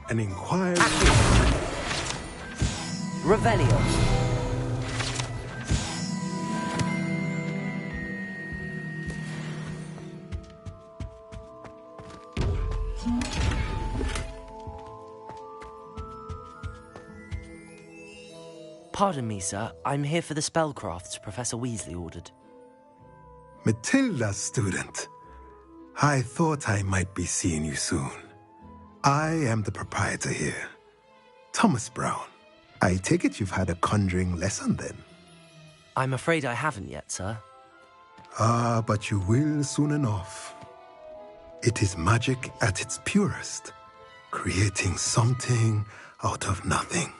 An inquiry... Revelio. Pardon me, sir. I'm here for the spellcrafts Professor Weasley ordered. Matilda's student. I thought I might be seeing you soon. I am the proprietor here, Thomas Brown. I take it you've had a conjuring lesson then? I'm afraid I haven't yet, sir. Ah, but you will soon enough. It is magic at its purest, creating something out of nothing.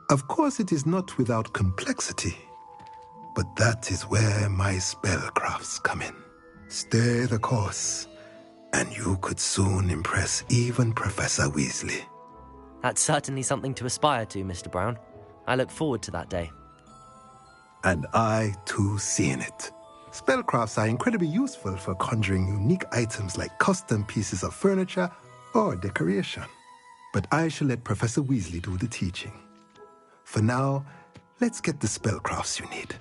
Of course, it is not without complexity, but that is where my spellcrafts come in. Stay the course, and you could soon impress even Professor Weasley. That's certainly something to aspire to, Mr. Brown. I look forward to that day. And I, too, seeing it. Spellcrafts are incredibly useful for conjuring unique items like custom pieces of furniture or decoration. But I shall let Professor Weasley do the teaching. For now, let's get the spellcrafts you need.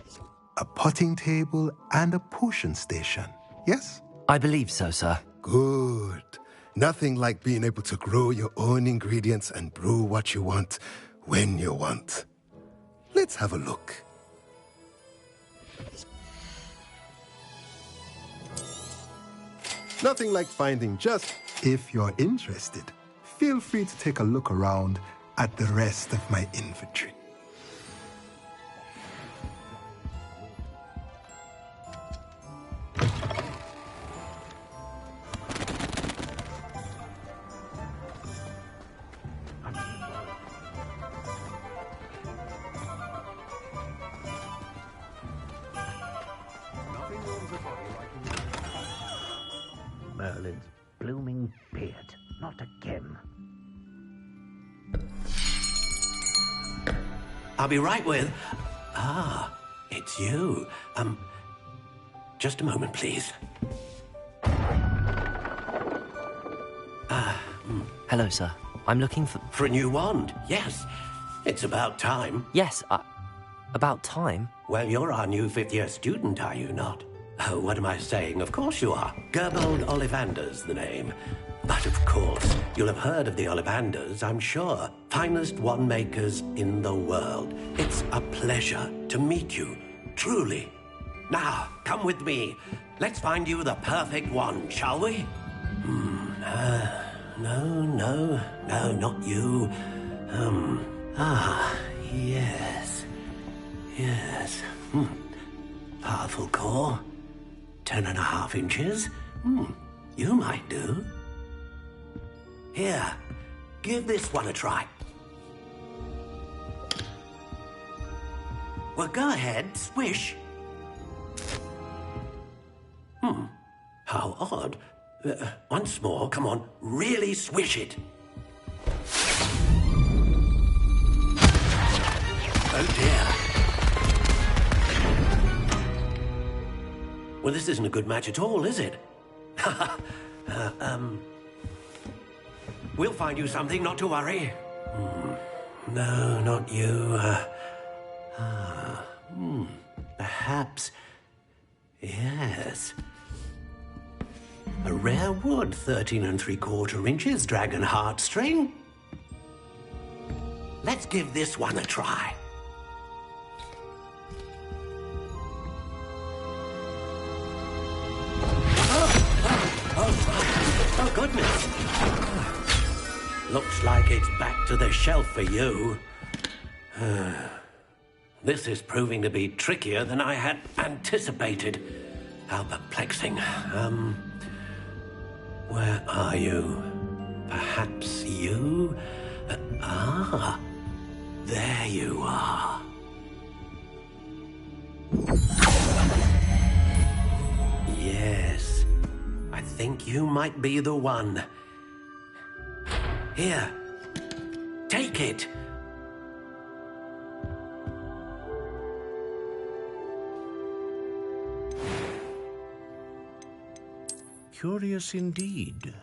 A potting table and a potion station, yes? I believe so, sir. Good. Nothing like being able to grow your own ingredients and brew what you want when you want. Let's have a look. Nothing like finding just... If you're interested, feel free to take a look around at the rest of my inventory. Merlin's blooming beard. Not again. I'll be right with... Ah, it's you. Just a moment, please. Hello, sir. I'm looking for... For a new wand, yes. It's about time. Yes, about time? Well, you're our new fifth-year student, are you not? Oh, what am I saying? Of course you are. Gerbold Ollivander's the name. But of course, you'll have heard of the Ollivanders, I'm sure. Finest wand makers in the world. It's a pleasure to meet you, truly. Now, come with me. Let's find you the perfect wand, shall we? No, not you. Yes. Powerful core. 10.5 inches. You might do. Here, give this one a try. Well, go ahead, swish. How odd. Once more, come on, really swish it. Oh dear. Well, this isn't a good match at all, is it? We'll find you something, not to worry. No, not you. Perhaps... Yes. A rare wood, 13 3/4 inches, dragon heartstring. Let's give this one a try. Oh, goodness. Looks like it's back to the shelf for you. This is proving to be trickier than I had anticipated. How perplexing. Where are you? Perhaps you? There you are. Yes, I think you might be the one. Here, take it. Curious indeed.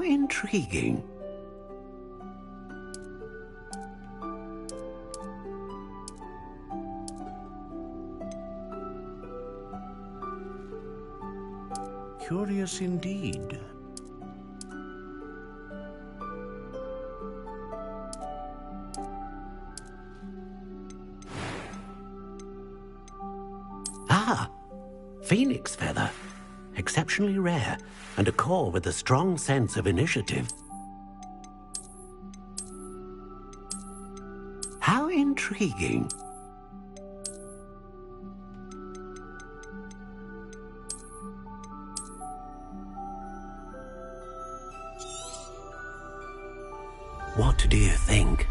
intriguing. Curious indeed. Ah, phoenix feather. Exceptionally rare, and a core with a strong sense of initiative. How intriguing. What do you think?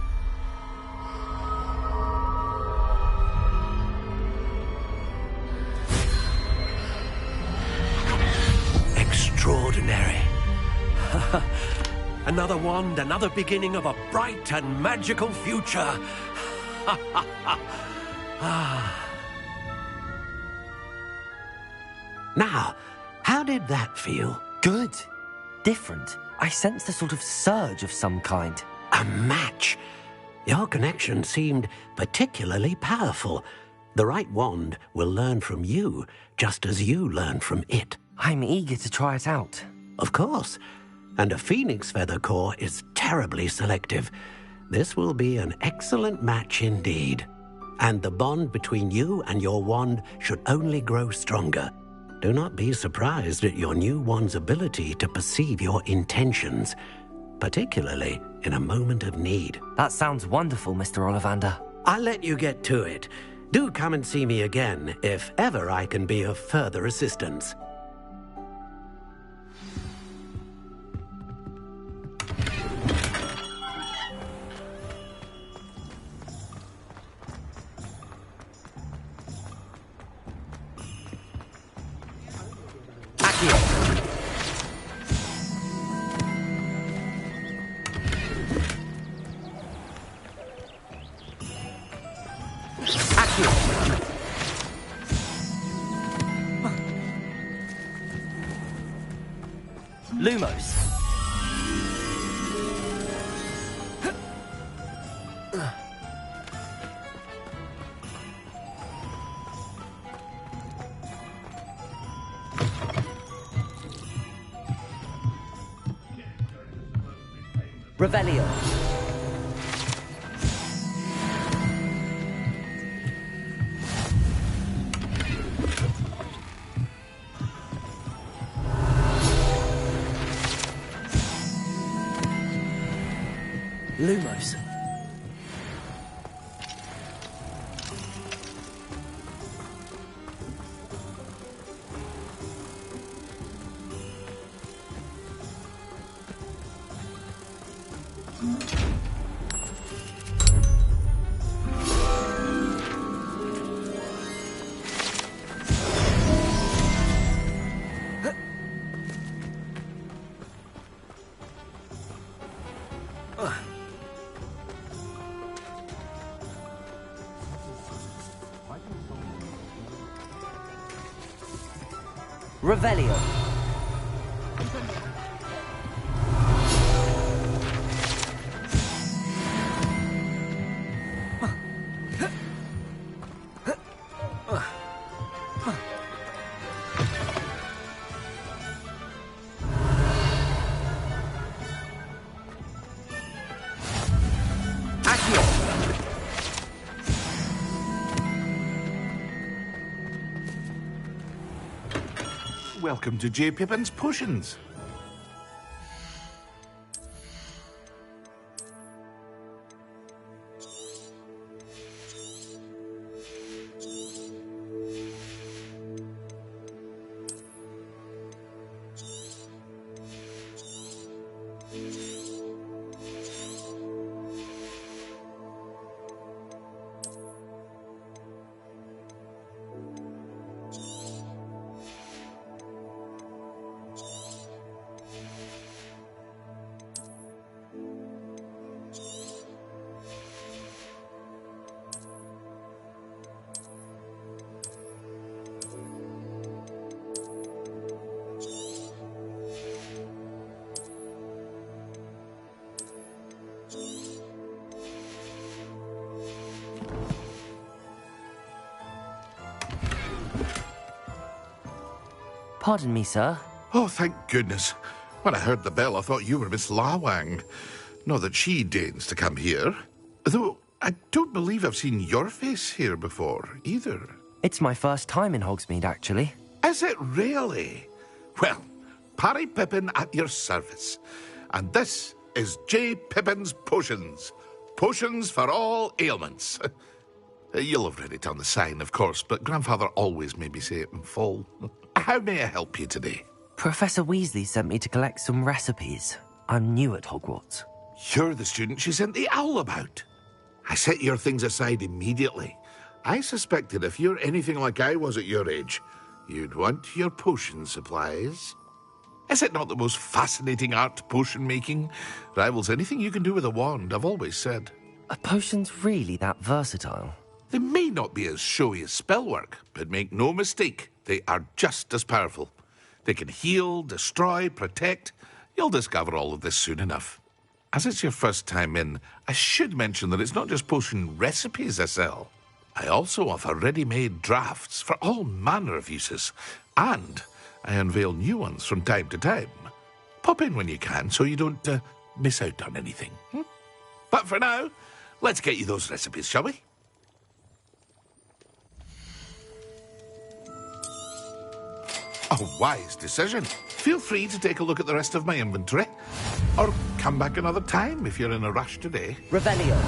Extraordinary. Another wand, another beginning of a bright and magical future. Now, how did that feel? Good. Different. I sensed a sort of surge of some kind. A match. Your connection seemed particularly powerful. The right wand will learn from you, just as you learn from it. I'm eager to try it out. Of course. And a phoenix feather core is terribly selective. This will be an excellent match indeed. And the bond between you and your wand should only grow stronger. Do not be surprised at your new wand's ability to perceive your intentions, particularly in a moment of need. That sounds wonderful, Mr. Ollivander. I'll let you get to it. Do come and see me again if ever I can be of further assistance. Lumos. Revelio. Lumos. Revelio. Welcome to J. Pippin's Potions. Pardon me, sir. Oh, thank goodness. When I heard the bell, I thought you were Miss Lawang. Not that she deigns to come here. Though I don't believe I've seen your face here before, either. It's my first time in Hogsmeade, actually. Is it really? Well, Parry Pippin at your service. And this is J. Pippin's Potions. Potions for all ailments. You'll have read it on the sign, of course, but Grandfather always made me say it in full. How may I help you today? Professor Weasley sent me to collect some recipes. I'm new at Hogwarts. You're the student she sent the owl about. I set your things aside immediately. I suspected if you're anything like I was at your age, you'd want your potion supplies. Is it not the most fascinating art, potion making? Rivals anything you can do with a wand, I've always said. Are potions really that versatile? They may not be as showy as spellwork, but make no mistake, they are just as powerful. They can heal, destroy, protect. You'll discover all of this soon enough. As it's your first time in, I should mention that it's not just potion recipes I sell. I also offer ready-made drafts for all manner of uses, and I unveil new ones from time to time. Pop in when you can so you don't miss out on anything. But for now, let's get you those recipes, shall we? A wise decision. Feel free to take a look at the rest of my inventory. Or come back another time if you're in a rush today. Revelio.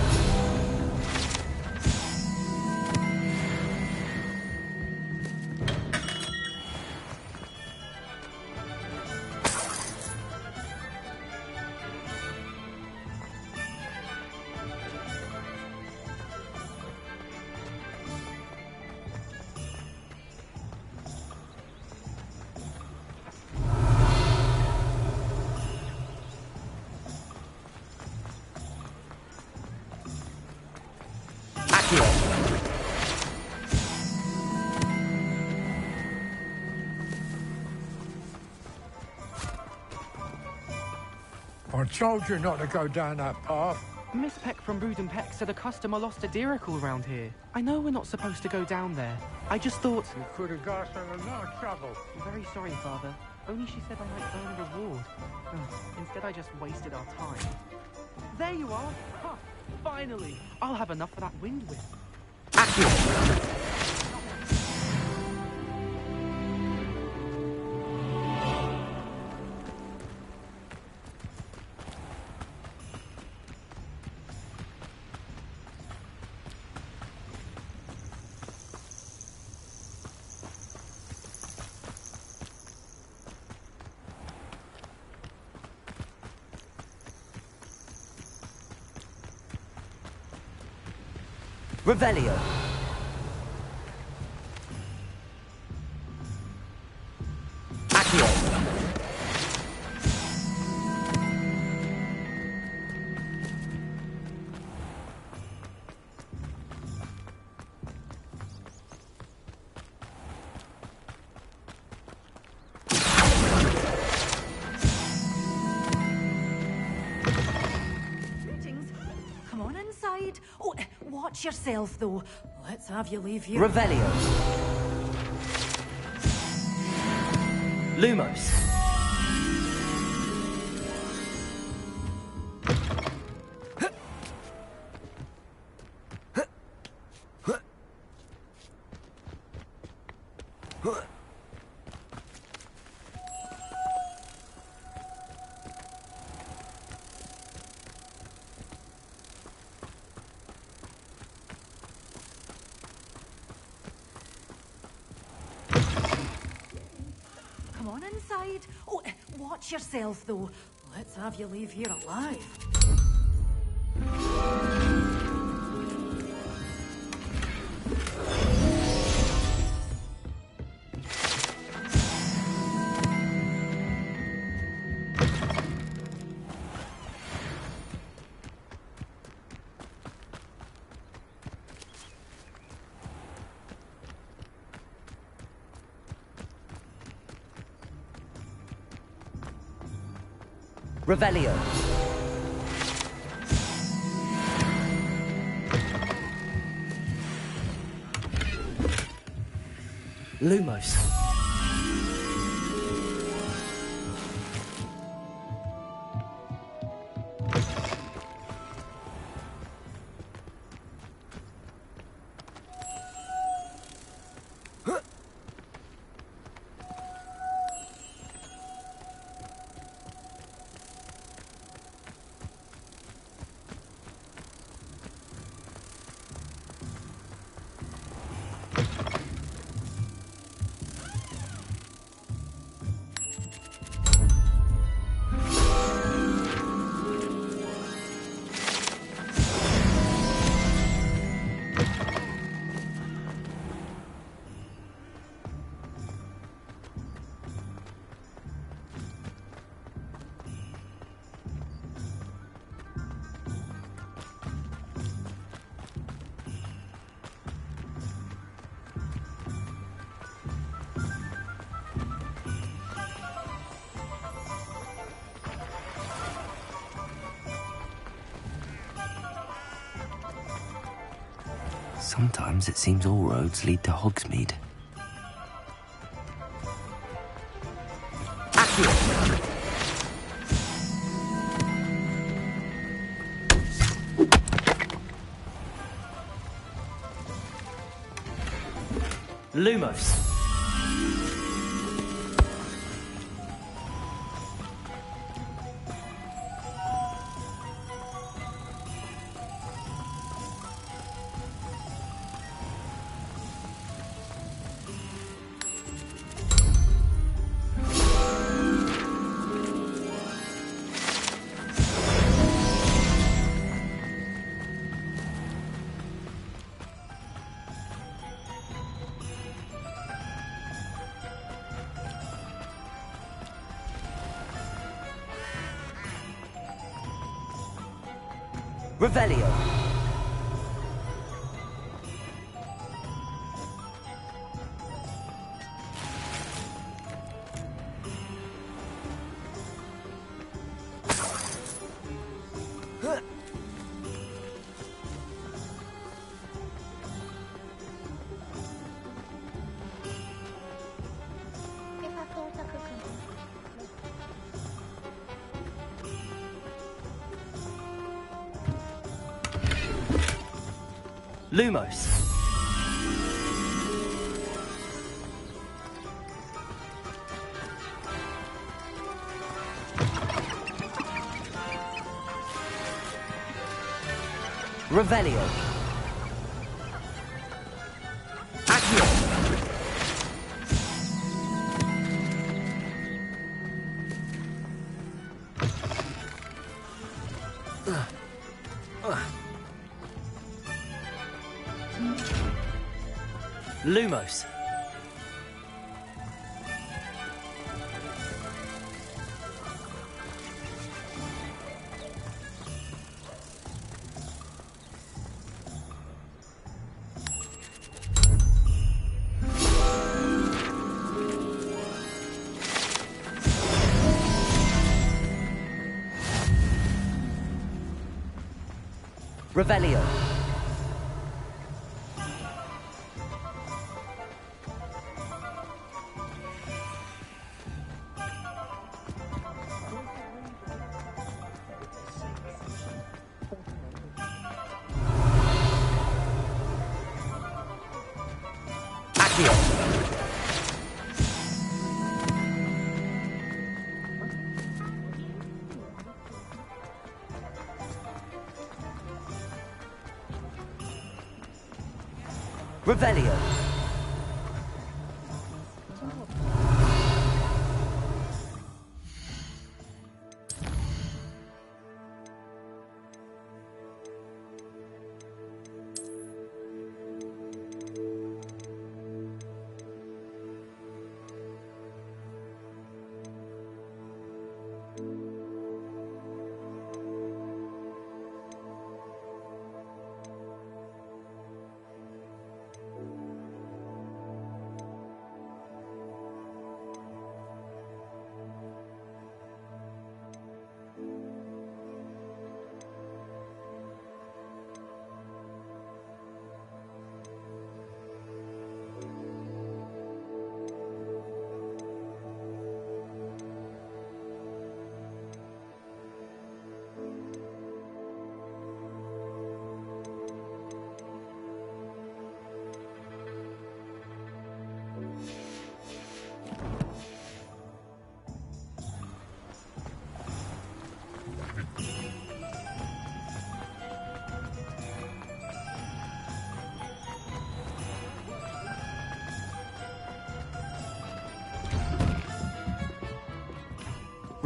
I told you not to go down that path. Miss Peck from Brood and Peck said a customer lost a Deeracle around here. I know we're not supposed to go down there. I just thought... You could have got us in a lot of trouble. I'm very sorry, Father. Only she said I might earn a reward. Instead, I just wasted our time. There you are! Huh, finally! I'll have enough for that wind whip. Revelio. Accio. Greetings. Come on inside. Oh, watch yourself, though. Let's have you leave here. Revelio. Lumos. Come on inside. Oh, watch yourself, though. Let's have you leave here alive. Revelio. Lumos. Sometimes it seems all roads lead to Hogsmeade. Lumos. Revelio. Lumos. Revelio. Accio. Lumos. Revelio. Revelio.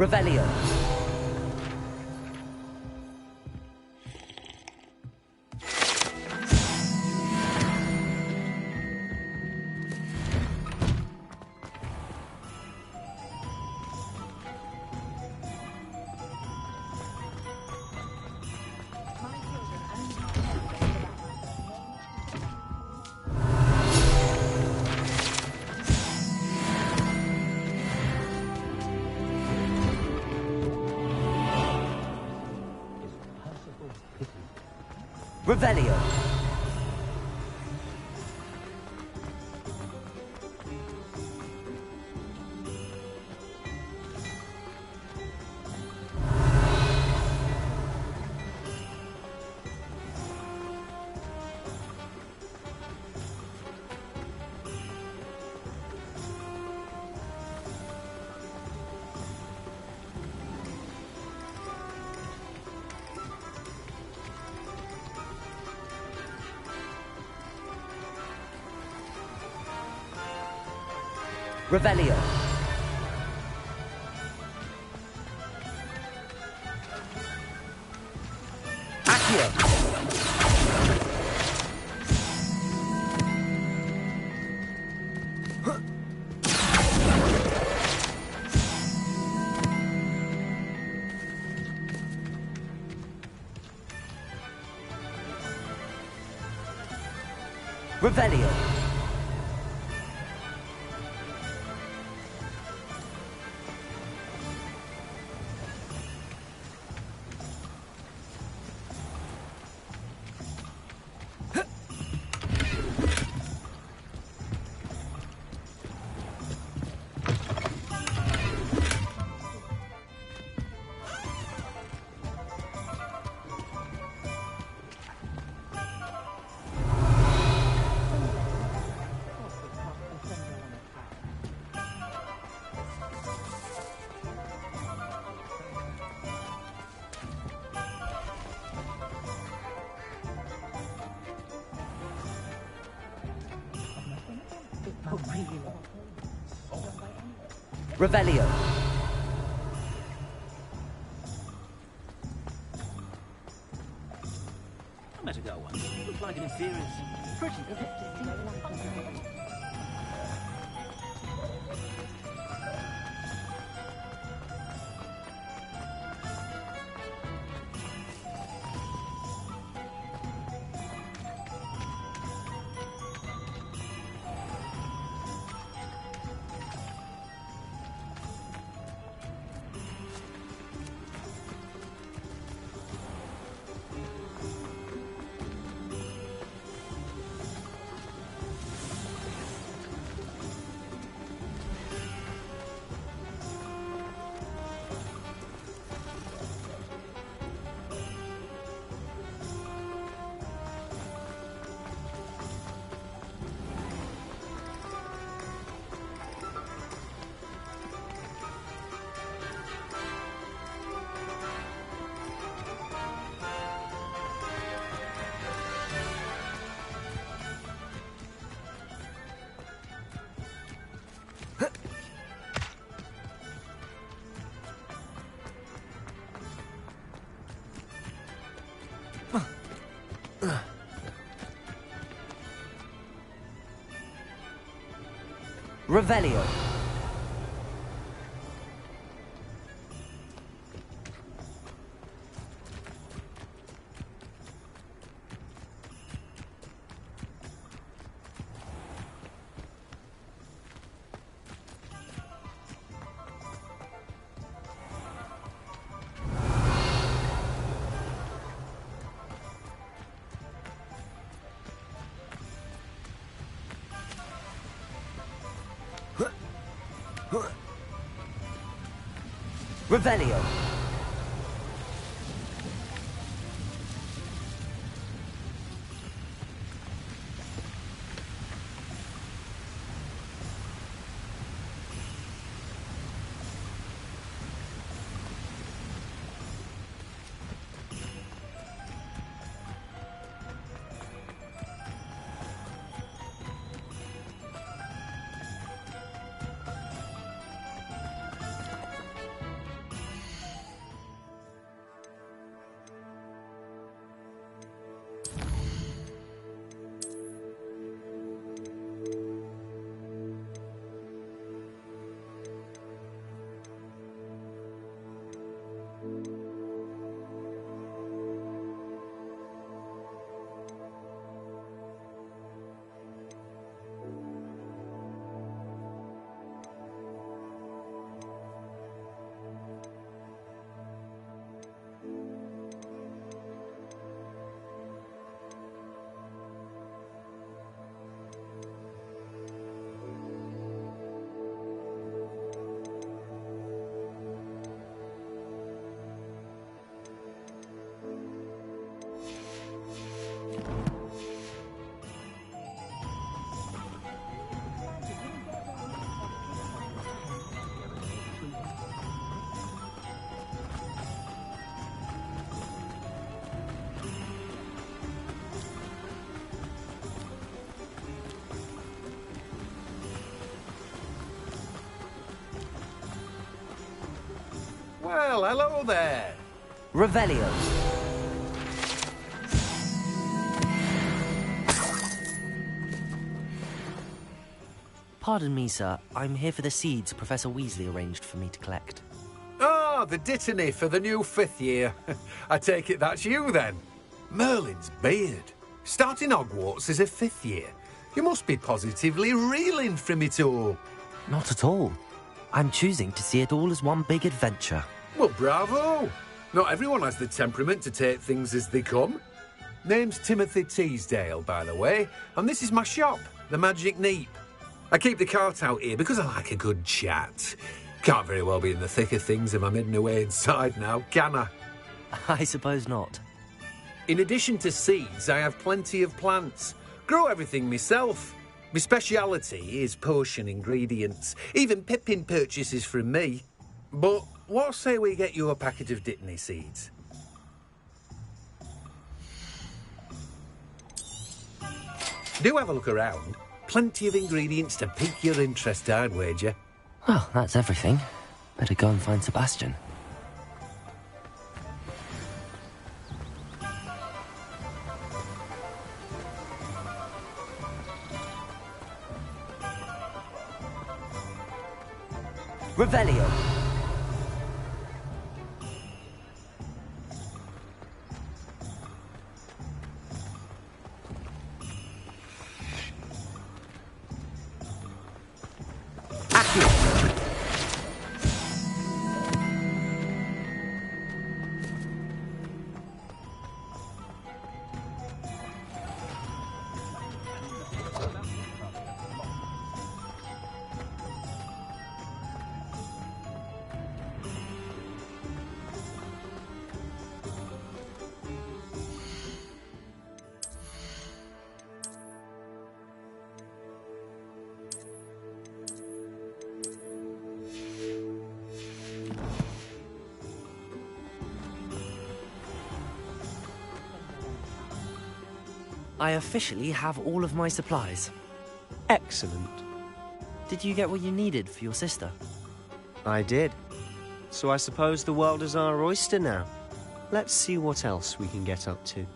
Revelio. Revelio. Revelio. Accio. Revelio. Revelio. I met a girl once. Looked like an inferior. Pretty. Revelio. Revelio. Well, hello there. Revelio. Pardon me, sir. I'm here for the seeds Professor Weasley arranged for me to collect. Ah, the dittany for the new 5th year. I take it that's you, then. Merlin's beard. Starting Hogwarts as a 5th year. You must be positively reeling from it all. Not at all. I'm choosing to see it all as one big adventure. Well, bravo. Not everyone has the temperament to take things as they come. Name's Timothy Teasdale, by the way, and this is my shop, the Magic Neep. I keep the cart out here because I like a good chat. Can't very well be in the thick of things if I'm hidden away inside now, can I? I suppose not. In addition to seeds, I have plenty of plants. Grow everything myself. My speciality is potion ingredients. Even Pippin purchases from me. But what say we get you a packet of Dittany seeds? Do have a look around. Plenty of ingredients to pique your interest, I'd wager. Well, that's everything. Better go and find Sebastian. Revelio. I officially have all of my supplies. Excellent. Did you get what you needed for your sister? I did. So I suppose the world is our oyster now. Let's see what else we can get up to.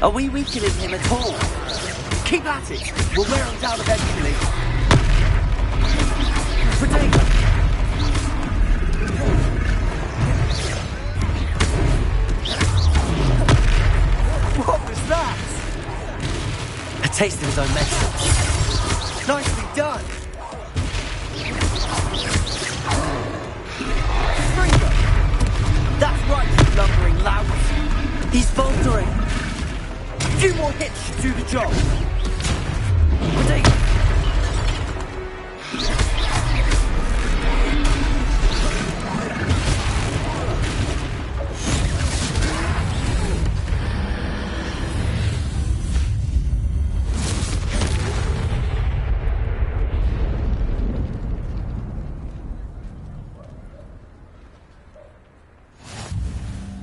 Are we weakening him at all? Keep at it! We'll wear him down eventually. Potato! What was that? A taste of his own medicine. Nicely done! Springo! That's right, you lumbering lout! He's faltering! A few more hits should do the job. Potato.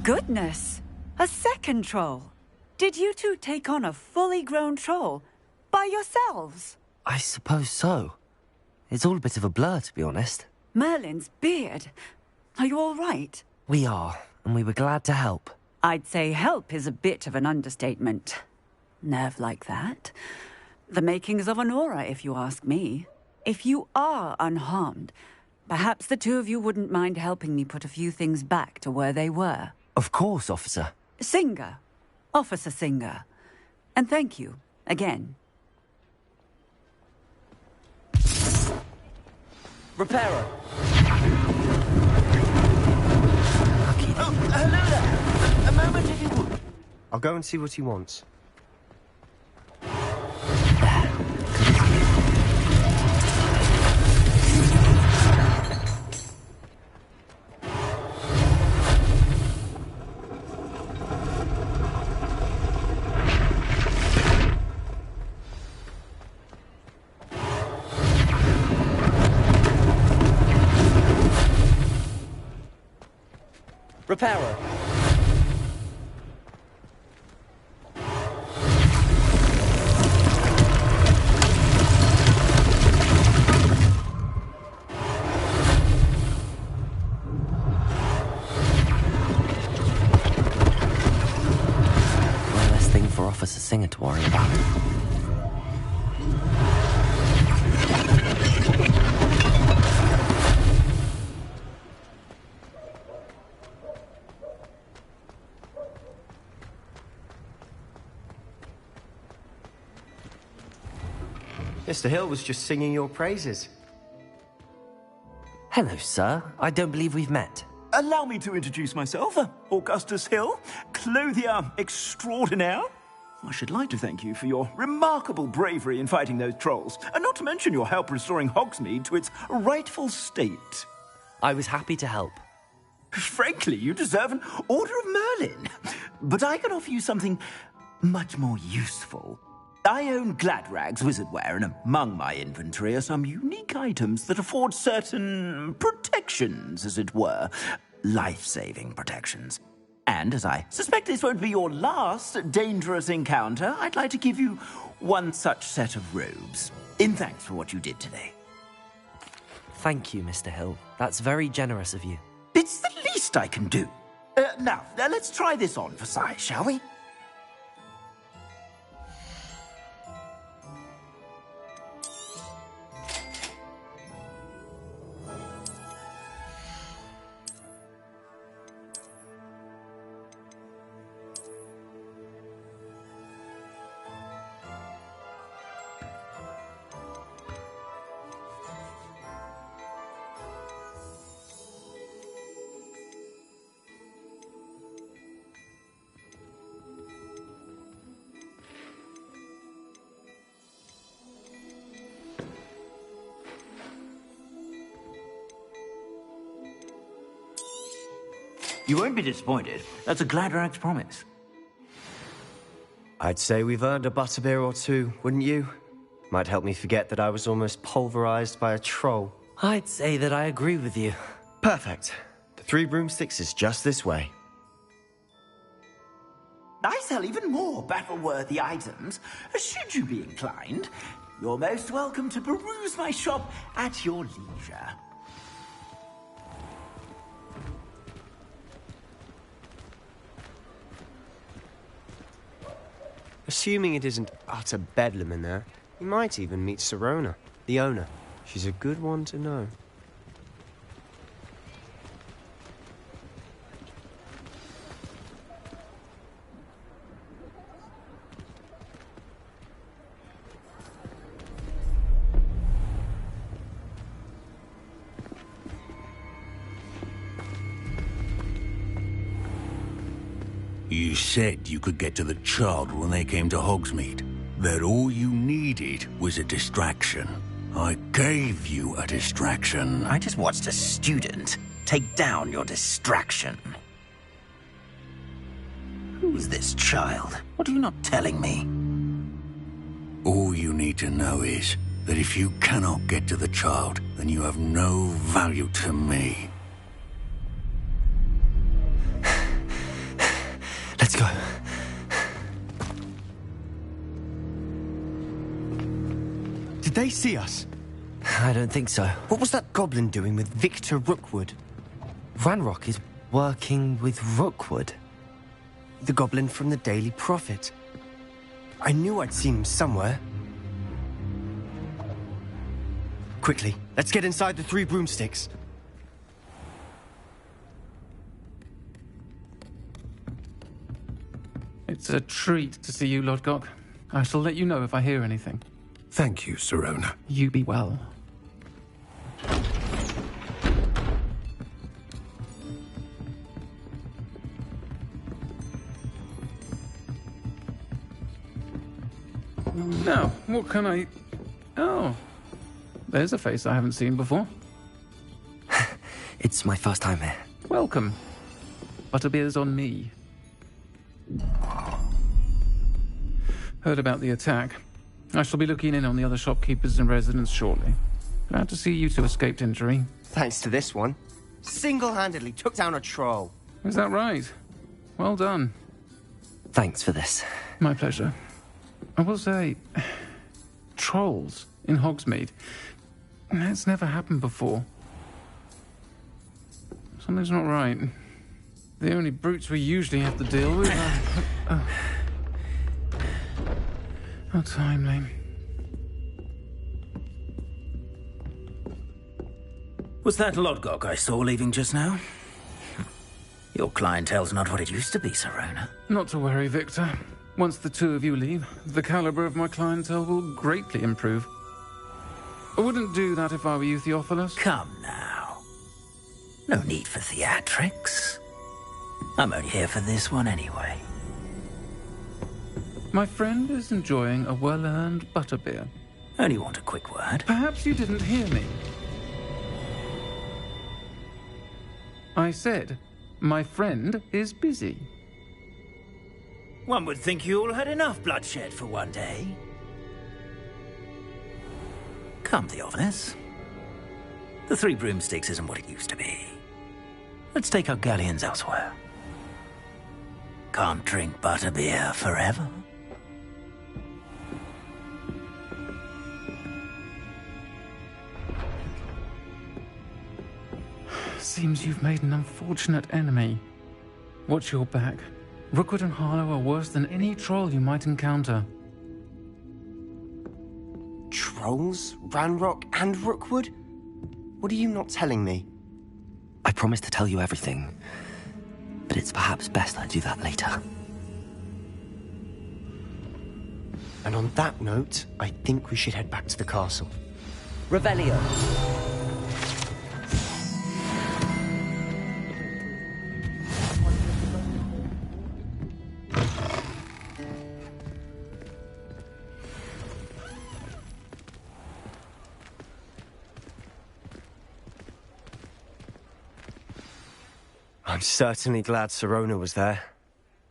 Goodness! A second troll! Did you two take on a fully grown troll by yourselves? I suppose so. It's all a bit of a blur, to be honest. Merlin's beard. Are you all right? We are, and we were glad to help. I'd say help is a bit of an understatement. Nerve like that. The makings of an aura, if you ask me. If you are unharmed, perhaps the two of you wouldn't mind helping me put a few things back to where they were. Of course, officer. Singer. Officer Singer. And thank you, again. Reparo. Oh, hello there. A moment if you would. I'll go and see what he wants. Reparo. One less thing for Officer Singer to worry about. Mr. Hill was just singing your praises. Hello, sir. I don't believe we've met. Allow me to introduce myself, Augustus Hill, clothier extraordinaire. I should like to thank you for your remarkable bravery in fighting those trolls, and not to mention your help restoring Hogsmeade to its rightful state. I was happy to help. Frankly, you deserve an Order of Merlin. But I can offer you something much more useful. I own Gladrag's wizardware, and among my inventory are some unique items that afford certain protections, as it were. Life-saving protections. And as I suspect this won't be your last dangerous encounter, I'd like to give you one such set of robes, in thanks for what you did today. Thank you, Mr. Hill. That's very generous of you. It's the least I can do. Now, let's try this on for size, shall we? You won't be disappointed. That's a Gladrag's promise. I'd say we've earned a butterbeer or two, wouldn't you? Might help me forget that I was almost pulverized by a troll. I'd say that I agree with you. Perfect. The Three Broomsticks is just this way. I sell even more battle-worthy items. Should you be inclined, you're most welcome to peruse my shop at your leisure. Assuming it isn't utter bedlam in there, you might even meet Sirona, the owner. She's a good one to know. You said you could get to the child when they came to Hogsmeade. That all you needed was a distraction. I gave you a distraction. I just watched a student take down your distraction. Who's this child? What are you not telling me? All you need to know is that if you cannot get to the child, then you have no value to me. Let's go. Did they see us? I don't think so. What was that goblin doing with Victor Rookwood? Ranrock is working with Rookwood. The goblin from the Daily Prophet. I knew I'd seen him somewhere. Quickly, let's get inside the Three Broomsticks. It's a treat to see you, Lodgok. I shall let you know if I hear anything. Thank you, Sirona. You be well. Now, what can I... Oh, there's a face I haven't seen before. It's my first time here. Welcome. Butterbeer's on me. Heard about the attack. I shall be looking in on the other shopkeepers and residents shortly. Glad to see you two escaped injury. Thanks to this one. Single-handedly took down a troll. Is that right? Well done. Thanks for this. My pleasure. I will say, trolls in Hogsmeade. That's never happened before. Something's not right. The only brutes we usually have to deal with are... How timely. Was that Lodgok I saw leaving just now? Your clientele's not what it used to be, Serona. Not to worry, Victor. Once the two of you leave, the caliber of my clientele will greatly improve. I wouldn't do that if I were you, Theophilus. Come now. No need for theatrics. I'm only here for this one anyway. My friend is enjoying a well-earned butterbeer. Only want a quick word. Perhaps you didn't hear me. I said, my friend is busy. One would think you all had enough bloodshed for one day. Come, Theophilus. The Three Broomsticks isn't what it used to be. Let's take our galleons elsewhere. Can't drink butterbeer forever. Seems you've made an unfortunate enemy. Watch your back. Rookwood and Harlow are worse than any troll you might encounter. Trolls? Ranrock and Rookwood? What are you not telling me? I promise to tell you everything, but it's perhaps best I do that later. And on that note, I think we should head back to the castle. Revelio. I'm certainly glad Serona was there.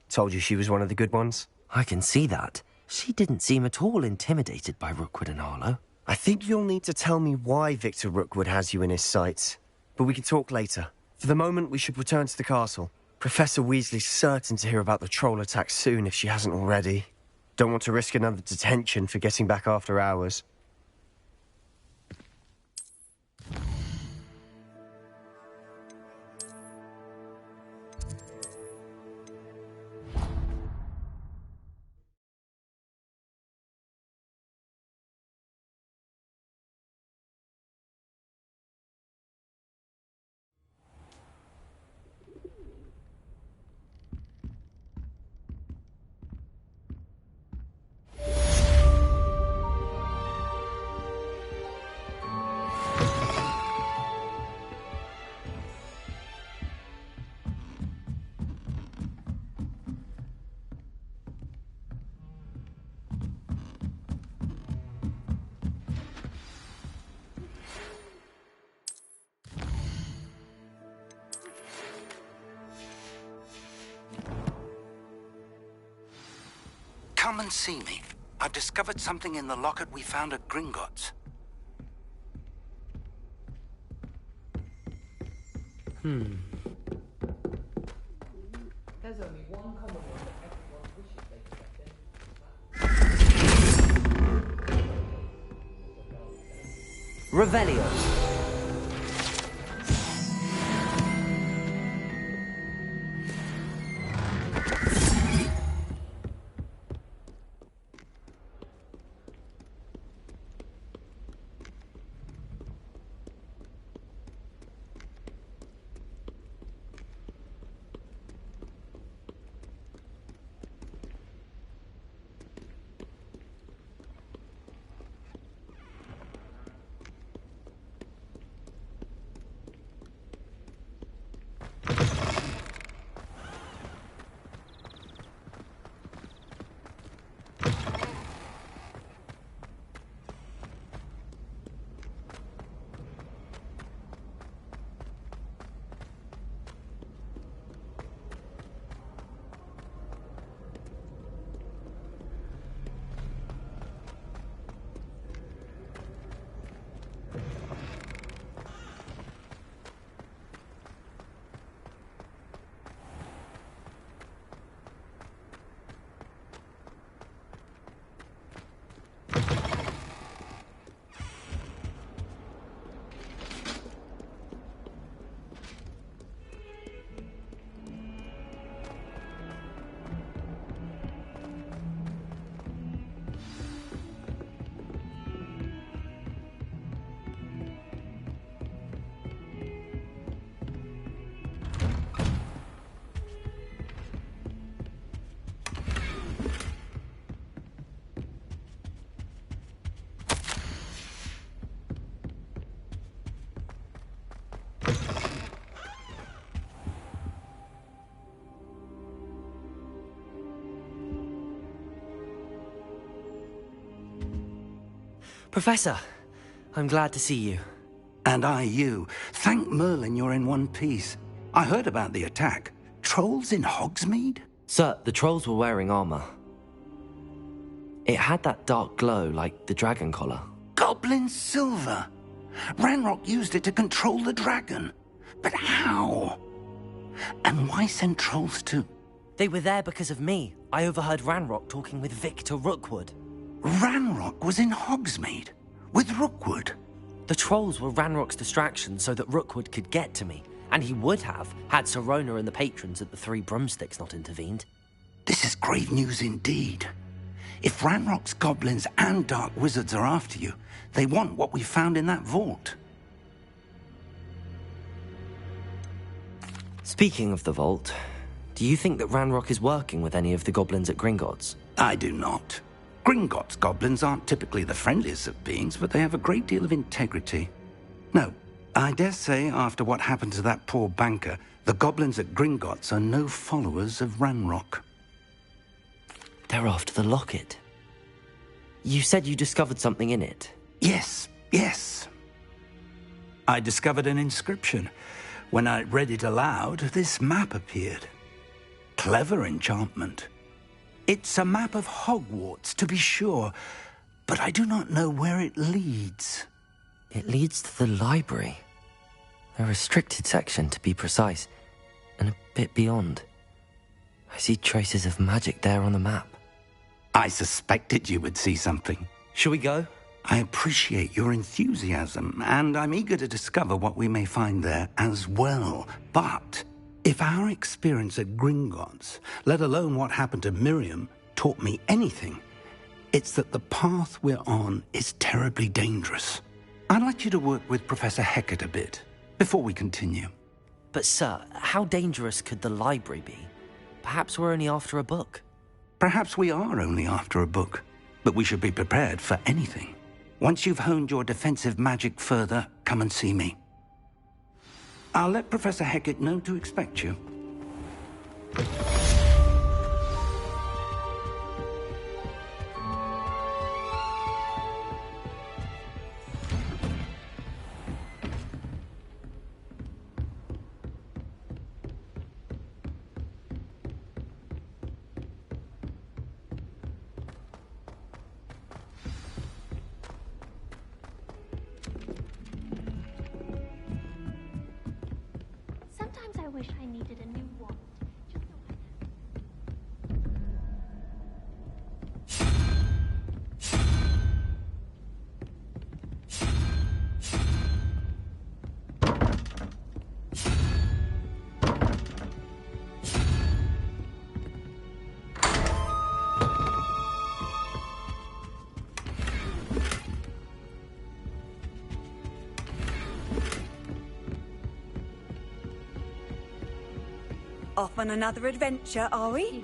Told you she was one of the good ones. I can see that. She didn't seem at all intimidated by Rookwood and Harlow. I think you'll need to tell me why Victor Rookwood has you in his sights. But we can talk later. For the moment, we should return to the castle. Professor Weasley's certain to hear about the troll attack soon if she hasn't already. Don't want to risk another detention for getting back after hours. Come and see me. I've discovered something in the locket we found at Gringotts. There's only one common one that everyone wishes they could get in. Revelio. Professor, I'm glad to see you. And I you. Thank Merlin you're in one piece. I heard about the attack. Trolls in Hogsmeade? Sir, the trolls were wearing armor. It had that dark glow like the dragon collar. Goblin silver. Ranrock used it to control the dragon. But how? And why send trolls too? They were there because of me. I overheard Ranrock talking with Victor Rookwood. Ranrock was in Hogsmeade? With Rookwood? The trolls were Ranrock's distraction so that Rookwood could get to me. And he would have, had Sirona and the patrons at the Three Broomsticks not intervened. This is grave news indeed. If Ranrock's goblins and dark wizards are after you, they want what we found in that vault. Speaking of the vault, do you think that Ranrock is working with any of the goblins at Gringotts? I do not. Gringotts goblins aren't typically the friendliest of beings, but they have a great deal of integrity. No, I dare say after what happened to that poor banker, the goblins at Gringotts are no followers of Ranrock. They're after the locket. You said you discovered something in it. Yes. I discovered an inscription. When I read it aloud, this map appeared. Clever enchantment. It's a map of Hogwarts, to be sure, but I do not know where it leads. It leads to the library. A restricted section, to be precise, and a bit beyond. I see traces of magic there on the map. I suspected you would see something. Shall we go? I appreciate your enthusiasm, and I'm eager to discover what we may find there as well. But if our experience at Gringotts, let alone what happened to Miriam, taught me anything, it's that the path we're on is terribly dangerous. I'd like you to work with Professor Hecat a bit before we continue. But sir, how dangerous could the library be? Perhaps we're only after a book. Perhaps we are only after a book, but we should be prepared for anything. Once you've honed your defensive magic further, come and see me. I'll let Professor Hecat know to expect you. Sometimes I wish I needed a new wand. Off on another adventure, are we?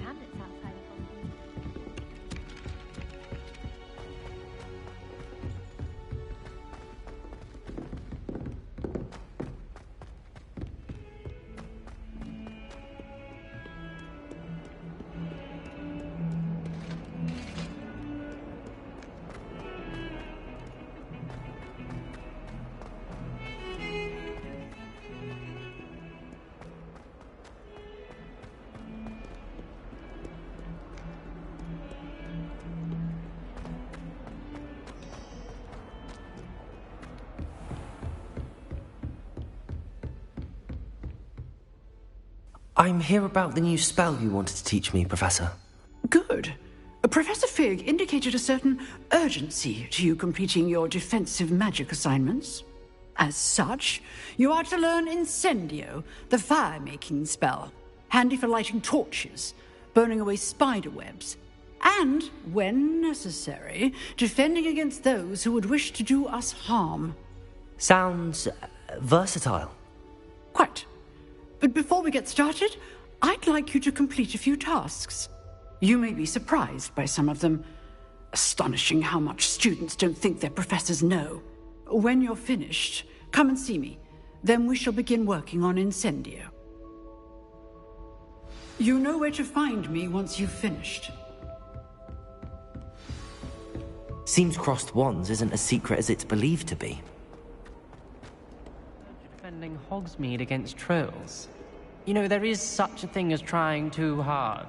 I'm here about the new spell you wanted to teach me, Professor. Good. Professor Fig indicated a certain urgency to you completing your defensive magic assignments. As such, you are to learn Incendio, the fire-making spell, handy for lighting torches, burning away spider webs, and, when necessary, defending against those who would wish to do us harm. Sounds versatile. Quite. But before we get started, I'd like you to complete a few tasks. You may be surprised by some of them. Astonishing how much students don't think their professors know. When you're finished, come and see me. Then we shall begin working on Incendio. You know where to find me once you've finished. Seems crossed wands isn't as secret as it's believed to be. Defending Hogsmeade against trolls. You know, there is such a thing as trying too hard.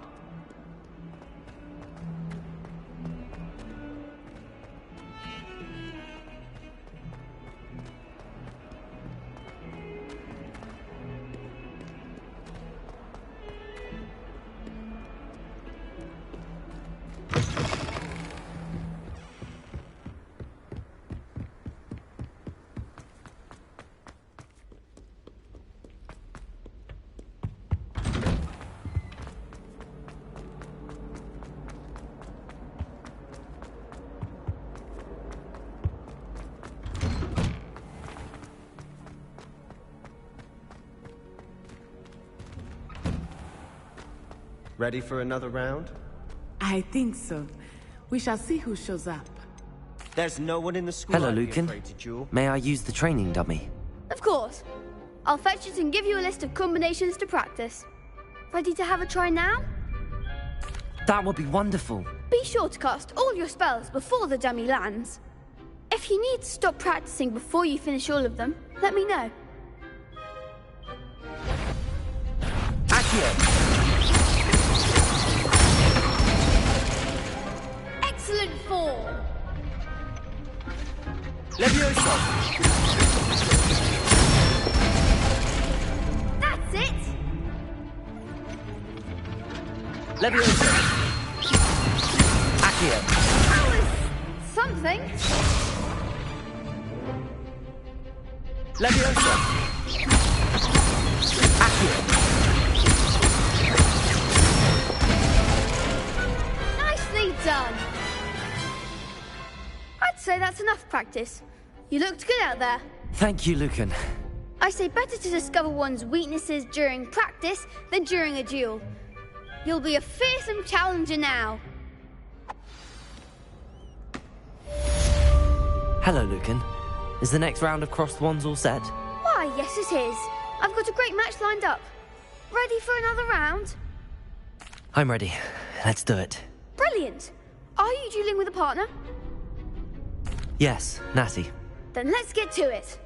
Ready for another round? I think so. We shall see who shows up. There's no one in the school Hello, I'd be Lucan. afraid to duel. May I use the training dummy? Of course. I'll fetch it and give you a list of combinations to practice. Ready to have a try now? That would be wonderful. Be sure to cast all your spells before the dummy lands. If you need to stop practicing before you finish all of them, let me know. Accio! Excellent form! Levioso! That's it! Levioso! Accio! That was something. Levioso! Accio! Nicely done! I'd say that's enough practice. You looked good out there. Thank you, Lucan. I say better to discover one's weaknesses during practice than during a duel. You'll be a fearsome challenger now. Hello, Lucan. Is the next round of crossed wands all set? Why, yes it is. I've got a great match lined up. Ready for another round? I'm ready. Let's do it. Brilliant. Are you dueling with a partner? Yes, Natty. Then let's get to it.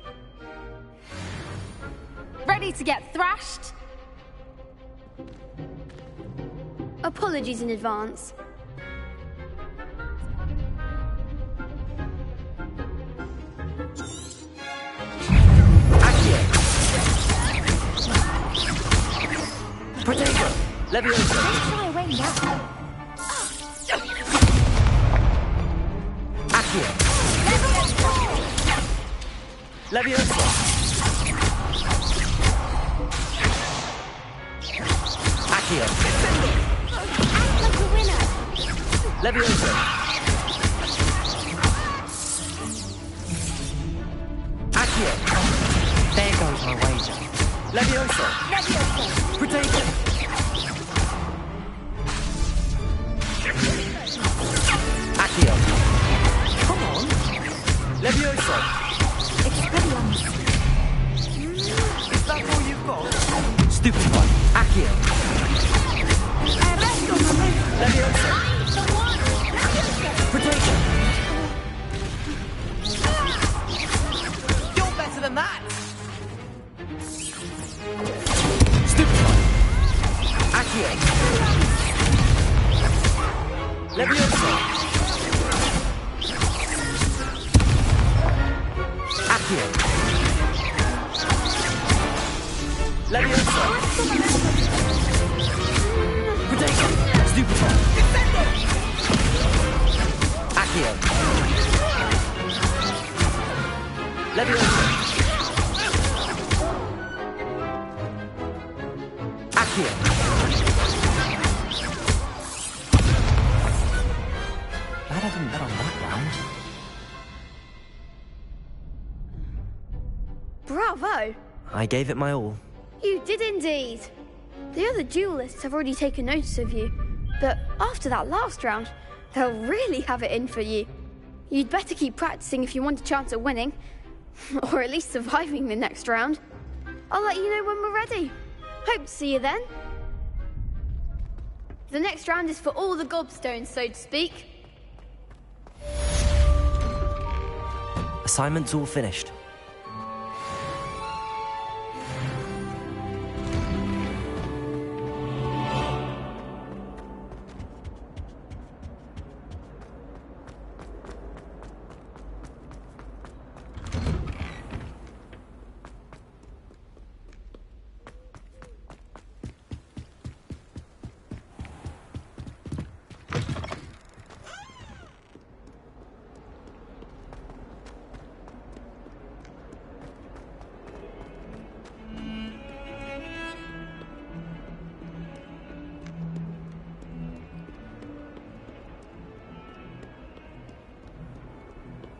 Ready to get thrashed? Apologies in advance. Protego! Levioso! Don't shy away now. Accio! Levioso! Accio! Act like a winner. Levioso! Accio! There goes my wager. Levioso! Levioso. Protego! Accio! Come on! Levioso! Expelliarmus. Is that all you've got? Stupid one! Accio! Arresto momento. Levioso! I'm the one. Levioso. Protego! You're better than that! Stupid one! Accio! Levioso! Accio! Levioso! Protego! Stupid one! Accio! Levioso! Accio! Glad I didn't bet on that round. Bravo! I gave it my all. You did indeed. The other duelists have already taken notice of you, but after that last round, they'll really have it in for you. You'd better keep practicing if you want a chance at winning, or at least surviving the next round. I'll let you know when we're ready. Hope to see you then. The next round is for all the gobstones, so to speak. Assignment's all finished.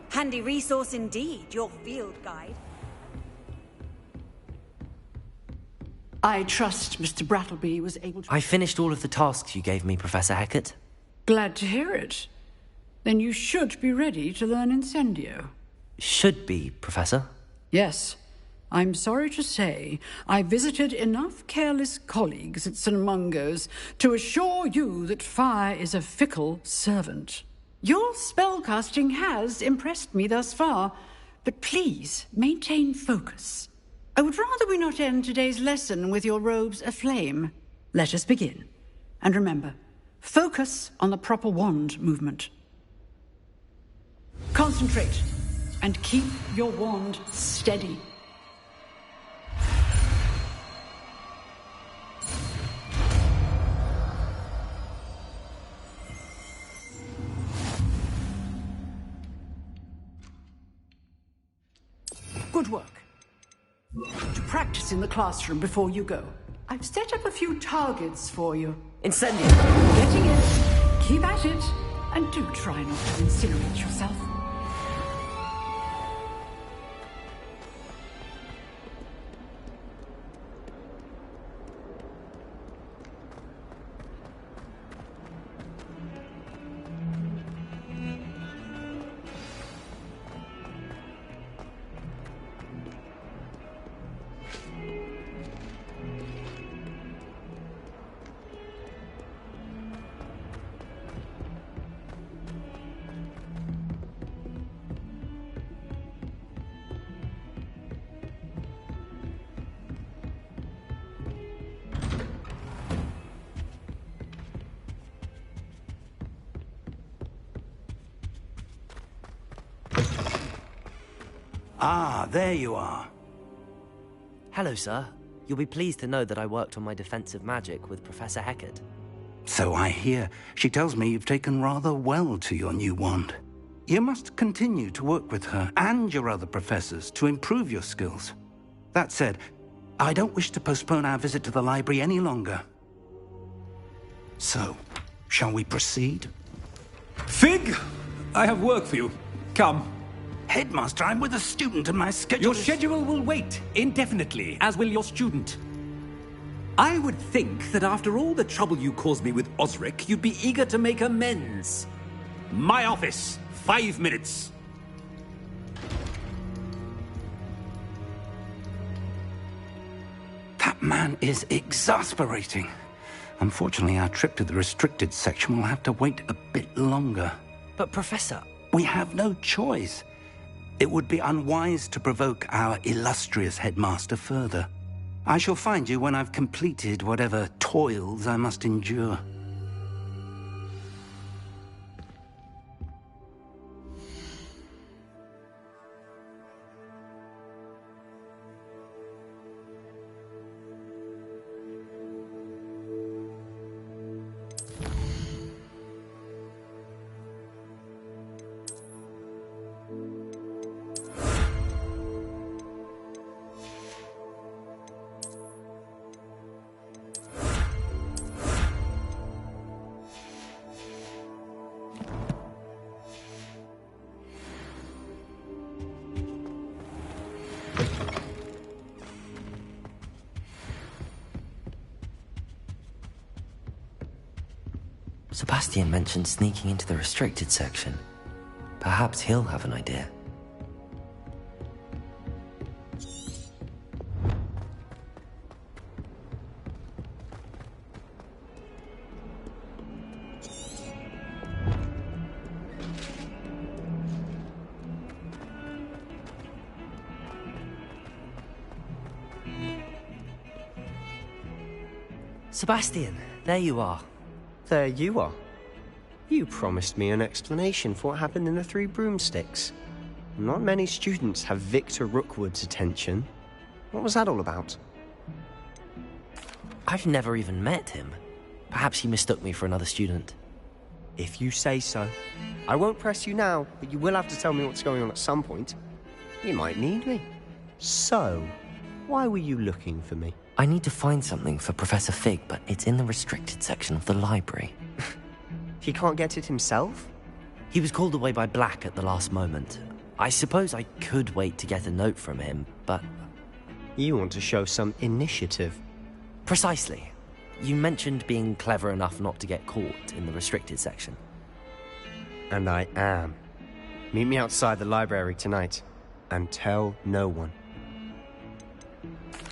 Handy resource indeed, your field guide. I trust Mr. Brattleby was able to... I finished all of the tasks you gave me, Professor Hackett. Glad to hear it. Then you should be ready to learn Incendio. Should be, Professor. Yes. I'm sorry to say, I visited enough careless colleagues at St. Mungo's to assure you that fire is a fickle servant. Your spellcasting has impressed me thus far, but please maintain focus. I would rather we not end today's lesson with your robes aflame. Let us begin. And remember, focus on the proper wand movement. Concentrate, and keep your wand steady. Good work. To practice in the classroom before you go. I've set up a few targets for you. Incendio! Getting it. Keep at it. And do try not to incinerate yourself. Ah, there you are. Hello, sir. You'll be pleased to know that I worked on my defensive magic with Professor Hackett. So I hear. She tells me you've taken rather well to your new wand. You must continue to work with her and your other professors to improve your skills. That said, I don't wish to postpone our visit to the library any longer. So, shall we proceed? Fig! I have work for you. Come. Headmaster, I'm with a student and my schedule Your schedule will wait indefinitely, as will your student. I would think that after all the trouble you caused me with Osric, you'd be eager to make amends. My office, 5 minutes. That man is exasperating. Unfortunately, our trip to the restricted section will have to wait a bit longer. But, Professor... We have no choice. It would be unwise to provoke our illustrious headmaster further. I shall find you when I've completed whatever toils I must endure. Sebastian mentioned sneaking into the restricted section. Perhaps he'll have an idea. Sebastian, there you are. There you are. You promised me an explanation for what happened in the Three Broomsticks. Not many students have Victor Rookwood's attention. What was that all about? I've never even met him. Perhaps he mistook me for another student. If you say so. I won't press you now, but you will have to tell me what's going on at some point. You might need me. So, why were you looking for me? I need to find something for Professor Fig, but it's in the restricted section of the library. He can't get it himself? He was called away by Black at the last moment. I suppose I could wait to get a note from him, but... You want to show some initiative. Precisely. You mentioned being clever enough not to get caught in the restricted section. And I am. Meet me outside the library tonight, and tell no one.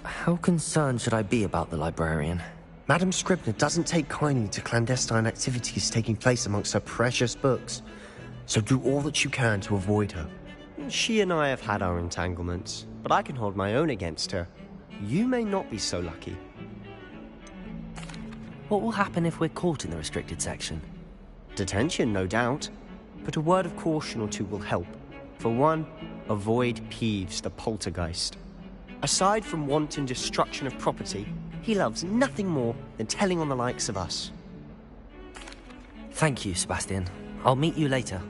How concerned should I be about the librarian? Madam Scribner doesn't take kindly to clandestine activities taking place amongst her precious books, so do all that you can to avoid her. She and I have had our entanglements, but I can hold my own against her. You may not be so lucky. What will happen if we're caught in the restricted section? Detention, no doubt, but a word of caution or two will help. For one, avoid Peeves, the poltergeist. Aside from wanton destruction of property, he loves nothing more than telling on the likes of us. Thank you, Sebastian. I'll meet you later.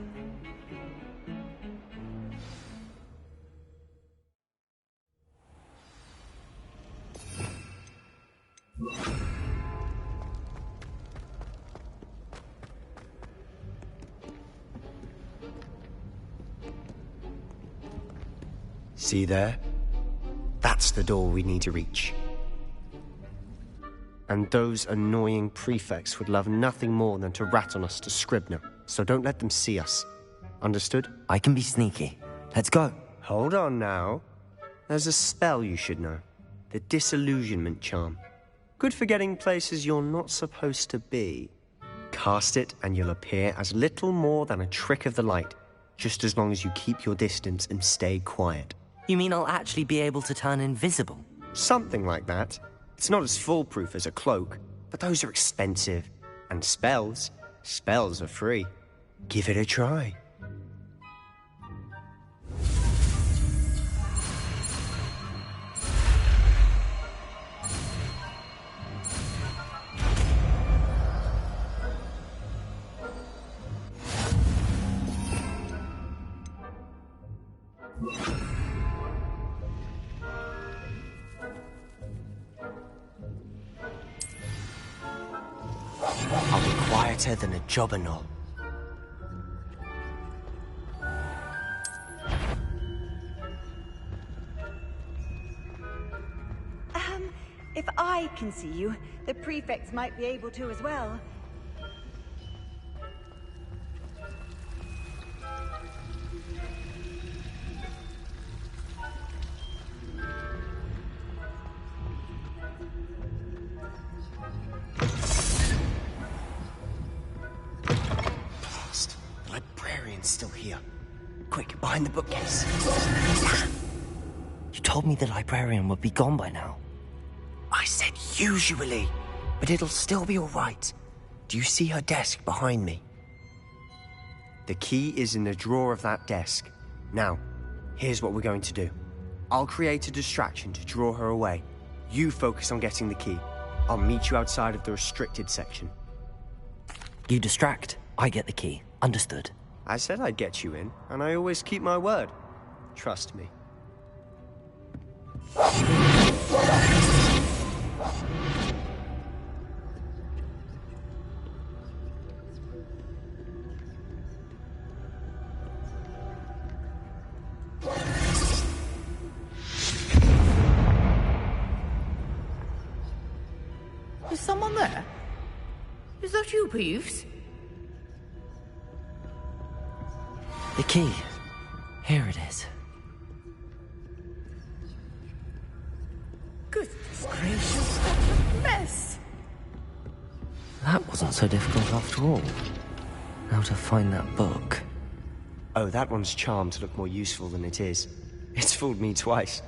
See there? That's the door we need to reach. And those annoying prefects would love nothing more than to rat on us to Scribner, so don't let them see us. Understood? I can be sneaky. Let's go. Hold on now. There's a spell you should know. The Disillusionment Charm. Good for getting places you're not supposed to be. Cast it and you'll appear as little more than a trick of the light, just as long as you keep your distance and stay quiet. You mean I'll actually be able to turn invisible? Something like that. It's not as foolproof as a cloak, but those are expensive. And spells are free. Give it a try. I'll be quieter than a jobberknoll. If I can see you, the prefects might be able to as well. Blast. The librarian's still here. Quick, behind the bookcase. You told me the librarian would be gone by now. I said usually, but it'll still be all right. Do you see her desk behind me? The key is in the drawer of that desk. Now, here's what we're going to do. I'll create a distraction to draw her away. You focus on getting the key. I'll meet you outside of the restricted section. You distract, I get the key. Understood. I said I'd get you in, and I always keep my word. Trust me. Is someone there? Is that you, Peeves? The key. Here it is. Goodness gracious, what a mess! That wasn't so difficult after all. Now to find that book. Oh, that one's charmed to look more useful than it is. It's fooled me twice.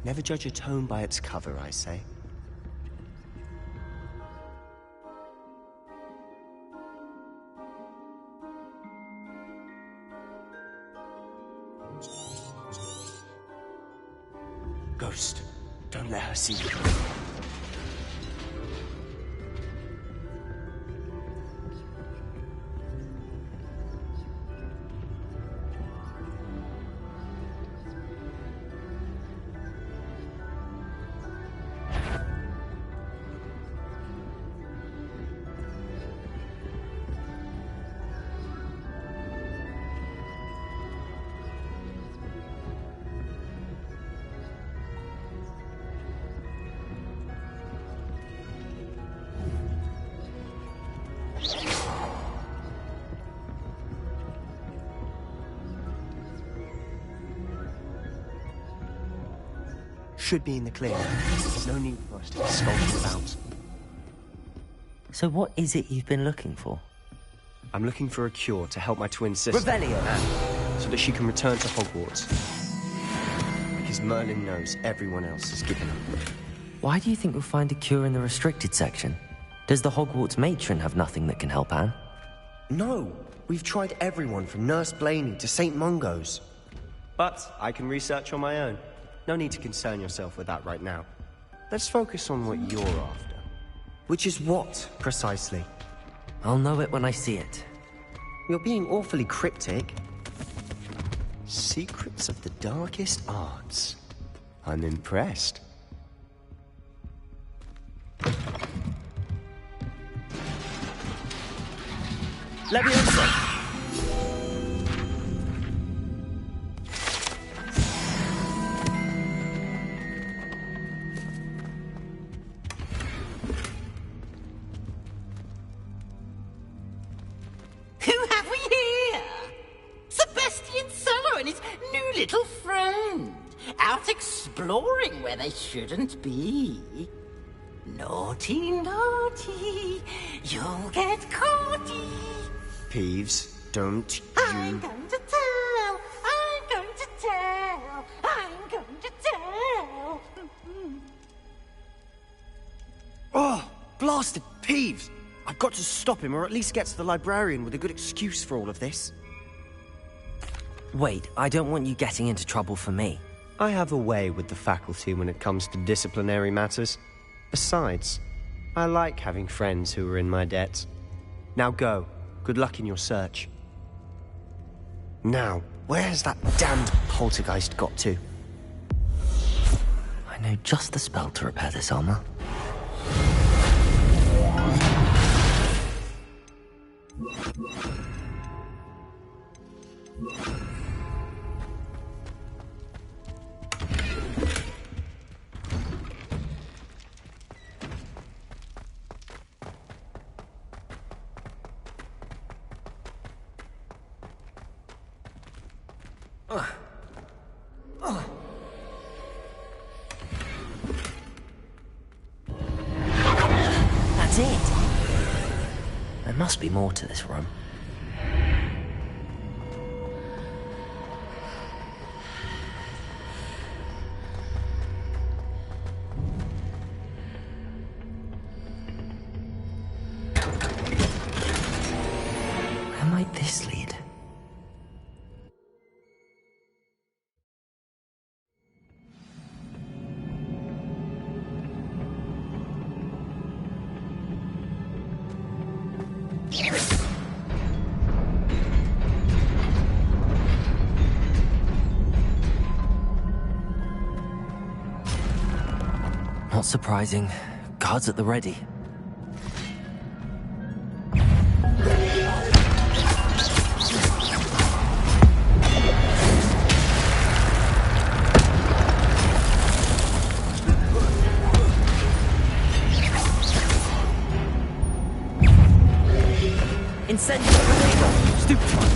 Never judge a tome by its cover, I say. Ghost, don't let her see you. Should be in the clear. There's no need for us to be skulking about. So what is it you've been looking for? I'm looking for a cure to help my twin sister, Revelio! Anne, so that she can return to Hogwarts. Because Merlin knows everyone else has given up. Why do you think we'll find a cure in the restricted section? Does the Hogwarts matron have nothing that can help Anne? No! We've tried everyone from Nurse Blaney to St. Mungo's. But I can research on my own. No need to concern yourself with that right now. Let's focus on what you're after. Which is what, precisely? I'll know it when I see it. You're being awfully cryptic. Secrets of the darkest arts. I'm impressed. Leviosa! Little friend, out exploring where they shouldn't be. Naughty, naughty, you'll get caughty. Peeves, don't I'm going to tell, I'm going to tell, I'm going to tell. Oh, blasted Peeves! I've got to stop him, or at least get to the librarian with a good excuse for all of this. Wait, I don't want you getting into trouble for me. I have a way with the faculty when it comes to disciplinary matters. Besides, I like having friends who are in my debt. Now go. Good luck in your search. Now, where's that damned poltergeist got to? I know just the spell to repair this armor. That's it. There must be more to this room. Where might this lead? Not surprising. Guards at the ready. Incendio! Stupid one!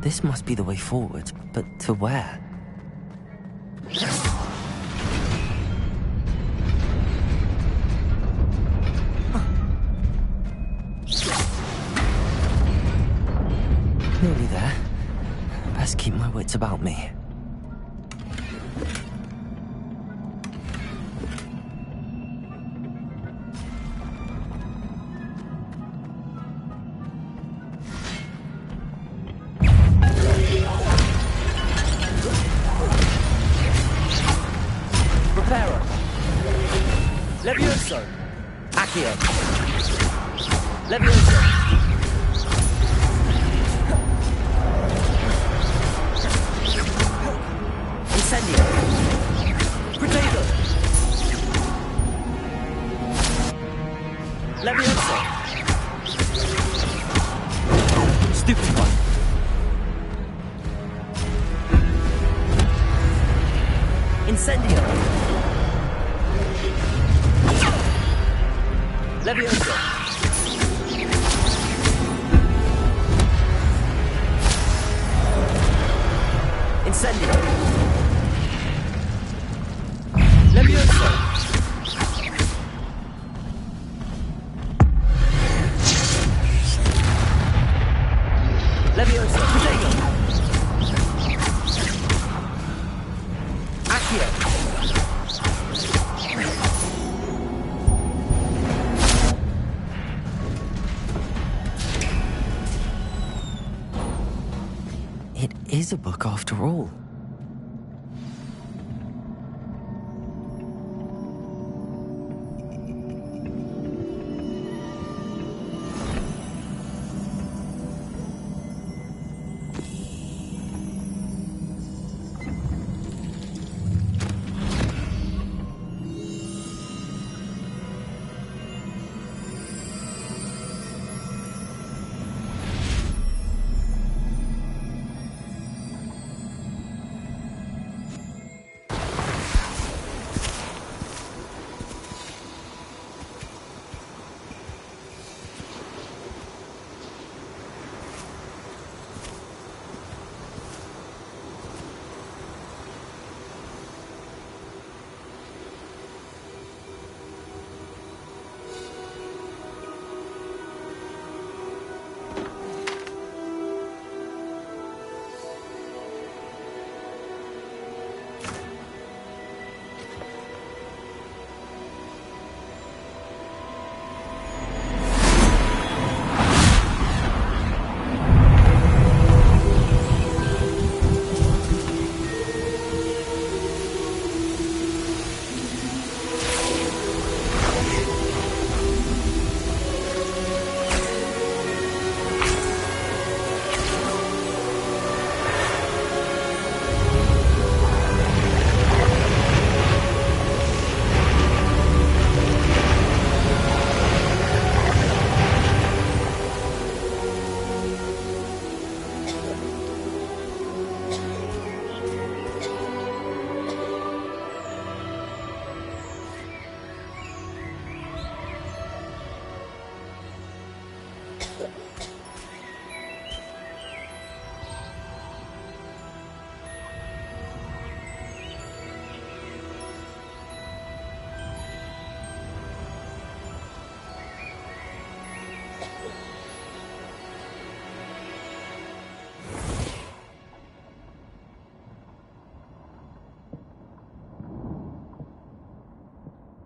This must be the way forward, but to where? Nearly there. Best keep my wits about me. Reparo. Levioso. Accio. Levioso. Incendio. Potato. Levioso. Stupid one. Incendio. Levioso. Incendio. Levioso. Levioso. Potato. Accio. It is a book after all.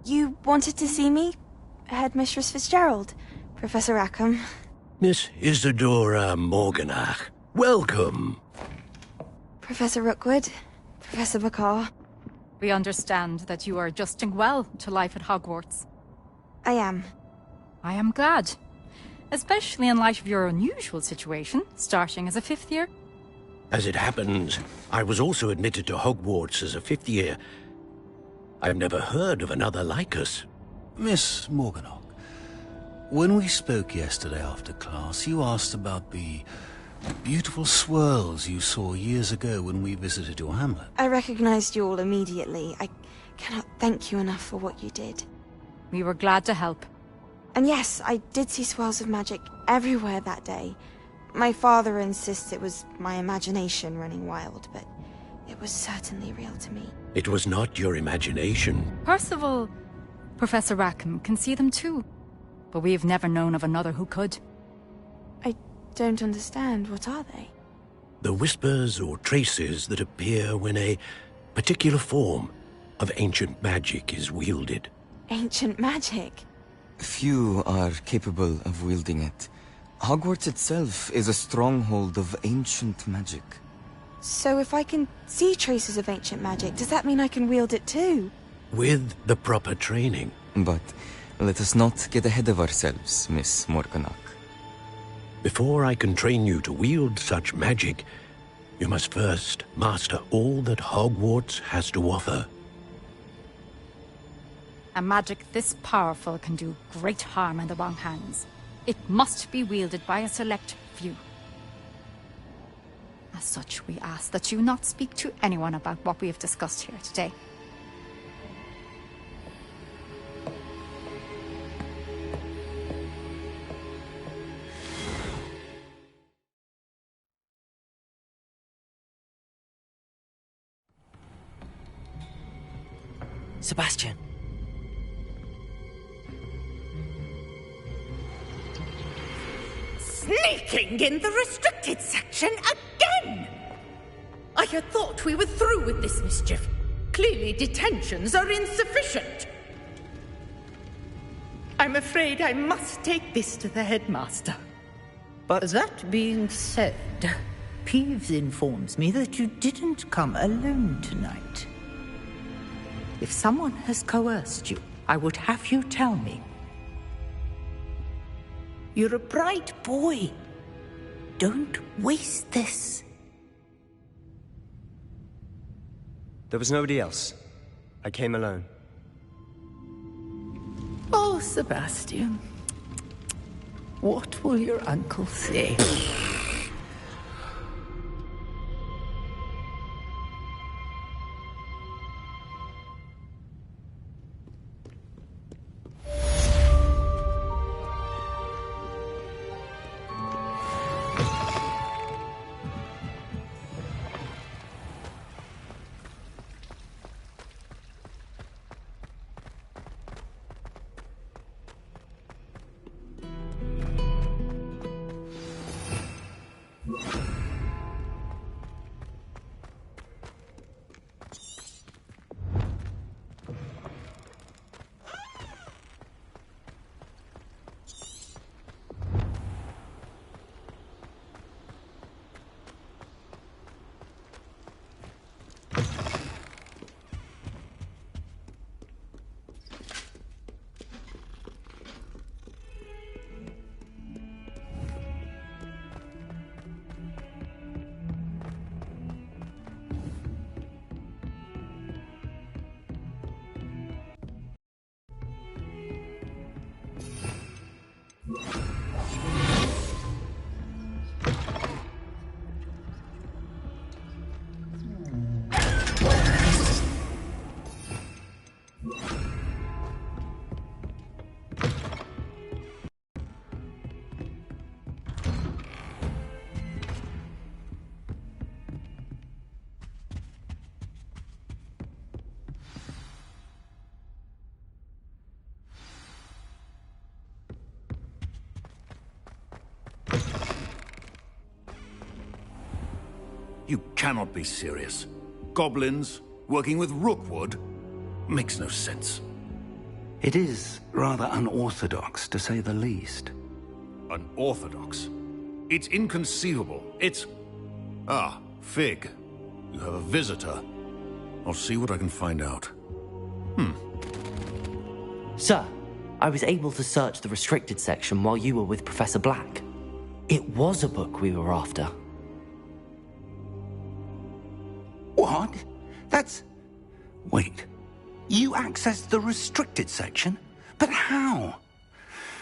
You wanted to see me? Headmistress Fitzgerald? Professor Rackham? Miss Isadora Morganach, welcome. Professor Rookwood? Professor Bakar? We understand that you are adjusting well to life at Hogwarts. I am. I am glad. Especially in light of your unusual situation, starting as a fifth year. As it happens, I was also admitted to Hogwarts as a fifth year. I've never heard of another like us. Miss Morganach, when we spoke yesterday after class, you asked about the beautiful swirls you saw years ago when we visited your hamlet. I recognized you all immediately. I cannot thank you enough for what you did. We were glad to help. And yes, I did see swirls of magic everywhere that day. My father insists it was my imagination running wild, but it was certainly real to me. It was not your imagination. Percival, Professor Rackham can see them too. But we've never known of another who could. I don't understand. What are they? The whispers or traces that appear when a particular form of ancient magic is wielded. Ancient magic? Few are capable of wielding it. Hogwarts itself is a stronghold of ancient magic. So if I can see traces of ancient magic, does that mean I can wield it too? With the proper training. But let us not get ahead of ourselves, Miss Morganach. Before I can train you to wield such magic, you must first master all that Hogwarts has to offer. A magic this powerful can do great harm in the wrong hands. It must be wielded by a select few. As such, we ask that you not speak to anyone about what we have discussed here today. Sebastian. Sneaking in the restricted section again! I had thought we were through with this mischief. Clearly detentions are insufficient. I'm afraid I must take this to the headmaster. But that being said, Peeves informs me that you didn't come alone tonight. If someone has coerced you, I would have you tell me. You're a bright boy. Don't waste this. there was nobody else. I came alone. Oh, Sebastian. What will your uncle say? You cannot be serious. Goblins working with Rookwood? Makes no sense. It is rather unorthodox, to say the least. Unorthodox? It's inconceivable. It's... Ah, Fig. You have a visitor. I'll see what I can find out. Sir, I was able to search the restricted section while you were with Professor Black. It was a book we were after. What? That's... Wait. You accessed the restricted section? But how?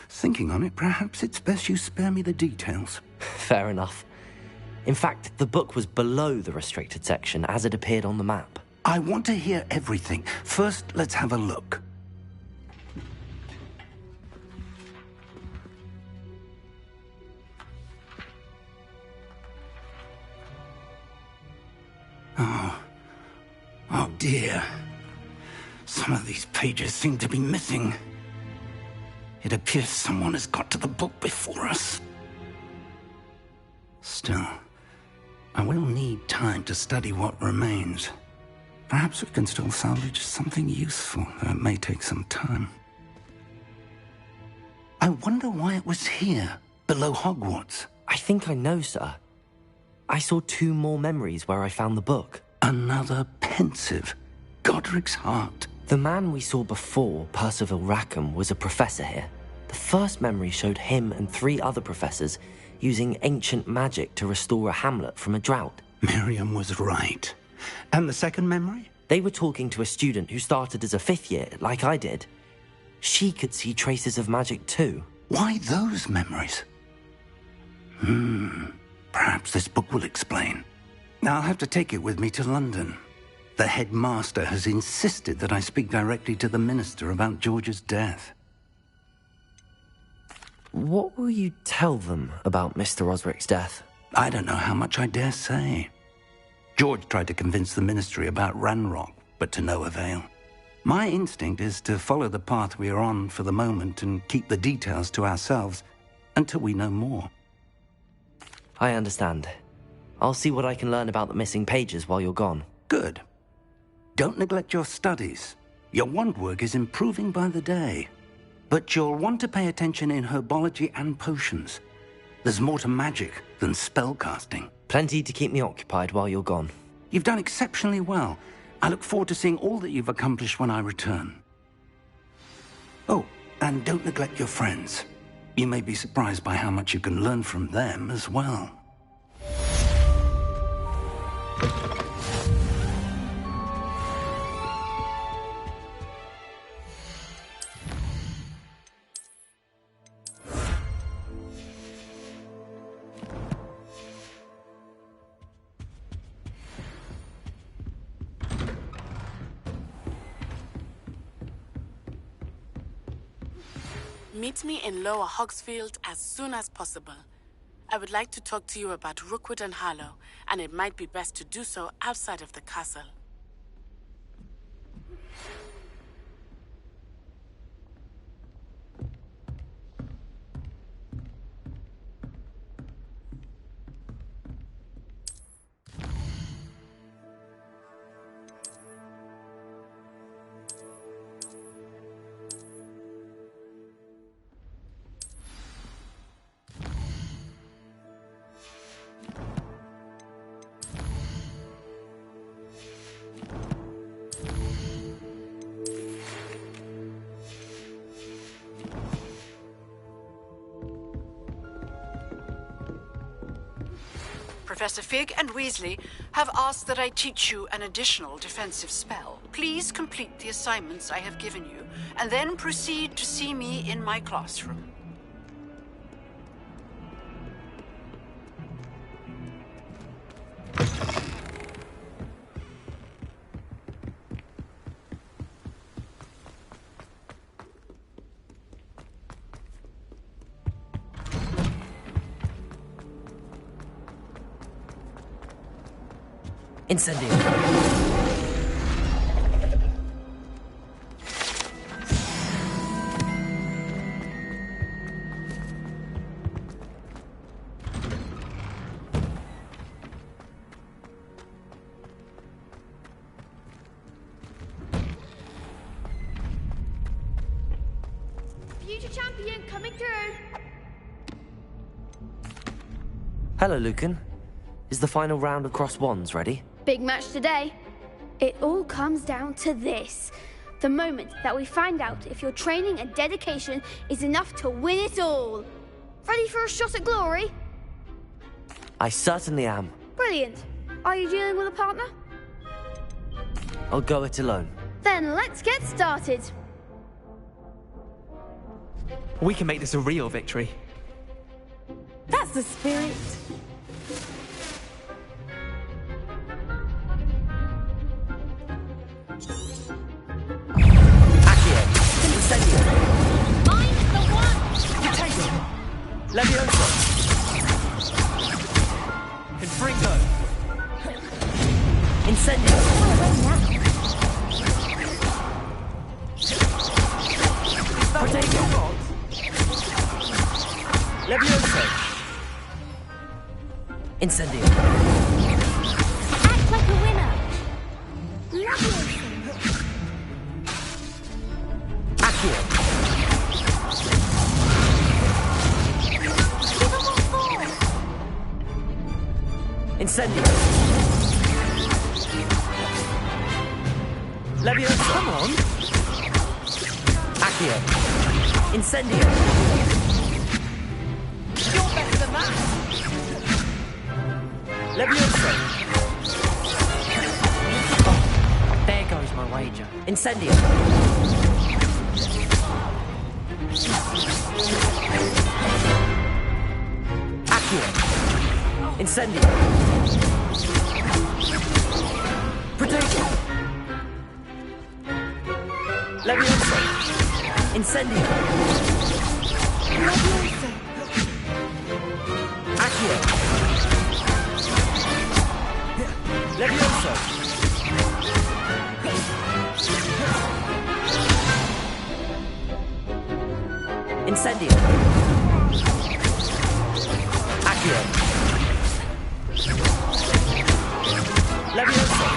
Thinking on it, perhaps it's best you spare me the details. Fair enough. In fact, the book was below the restricted section as it appeared on the map. I want to hear everything. First, let's have a look. Some of these pages seem to be missing. It appears someone has got to the book before us. Still, I will need time to study what remains. Perhaps we can still salvage something useful, though it may take some time. I wonder why it was here, below Hogwarts. I think I know, sir. I saw 2 more memories where I found the book. Another pensive. Godric's heart. The man we saw before, Percival Rackham, was a professor here. The first memory showed him and 3 other professors using ancient magic to restore a hamlet from a drought. Miriam was right. And the second memory? They were talking to a student who started as a 5th year, like I did. She could see traces of magic too. Why those memories? Perhaps this book will explain. I'll have to take it with me to London. The headmaster has insisted that I speak directly to the minister about George's death. What will you tell them about Mr. Osric's death? I don't know how much I dare say. George tried to convince the ministry about Ranrock, but to no avail. My instinct is to follow the path we are on for the moment and keep the details to ourselves until we know more. I understand. I'll see what I can learn about the missing pages while you're gone. Good. Don't neglect your studies. Your wand work is improving by the day. But you'll want to pay attention in herbology and potions. There's more to magic than spellcasting. Plenty to keep me occupied while you're gone. You've done exceptionally well. I look forward to seeing all that you've accomplished when I return. Oh, and don't neglect your friends. You may be surprised by how much you can learn from them as well. Meet me in Lower Hogsfield as soon as possible. I would like to talk to you about Rookwood and Harlow, and it might be best to do so outside of the castle. Professor Fig and Weasley have asked that I teach you an additional defensive spell. Please complete the assignments I have given you, and then proceed to see me in my classroom. Incendio. Future champion coming through. Hello, Lucan. Is the final round of Cross Wands ready? Big match today. It all comes down to this. The moment that we find out if your training and dedication is enough to win it all. Ready for a shot at glory? I certainly am. Brilliant. Are you dealing with a partner? I'll go it alone. Then let's get started. We can make this a real victory. That's the spirit. Levioso! Confringo! Incendio! that what you got? Levioso! Incendio! Act like a winner. Leviosa. Accio! Give them all force. Incendio! Leviosa! Come on! Accio! Incendio! You're better than that! Leviosa! Oh, there goes my wager. Incendio! Accio! Incendio! Protego! Leviosa! Incendio! Leviosa. Accio! Leviosa! Incendio! Accio! Leviosa!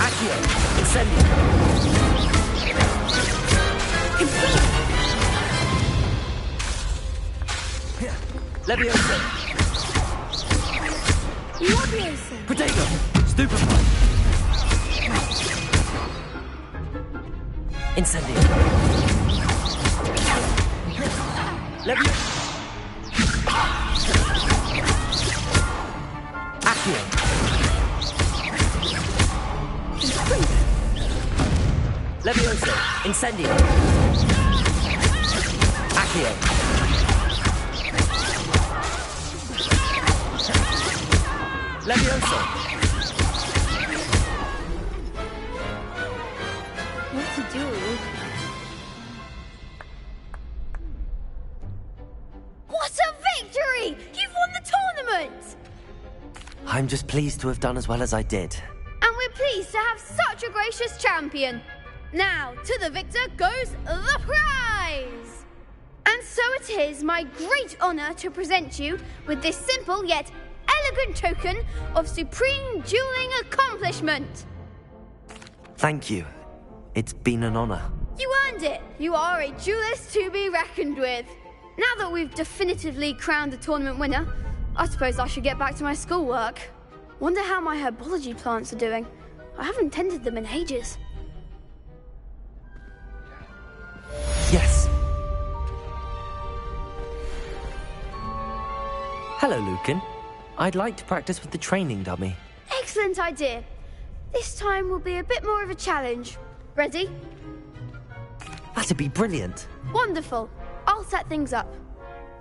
Accio! Incendio! Leviosa! Leviosa. Protego! Stupefy! Incendio! Leviosa! Accio! Leviosa! Incendio! Accio! Leviosa! What to do? What a victory! You've won the tournament! I'm just pleased to have done as well as I did. And we're pleased to have such a gracious champion. Now, to the victor goes the prize! And so it is my great honor to present you with this simple yet elegant token of supreme dueling accomplishment. Thank you. It's been an honor. You earned it. You are a duelist to be reckoned with. Now that we've definitively crowned the tournament winner, I suppose I should get back to my schoolwork. Wonder how my herbology plants are doing. I haven't tended them in ages. Yes. Hello, Lucan. I'd like to practice with the training dummy. Excellent idea. This time will be a bit more of a challenge. Ready? That'd be brilliant. Wonderful. I'll set things up.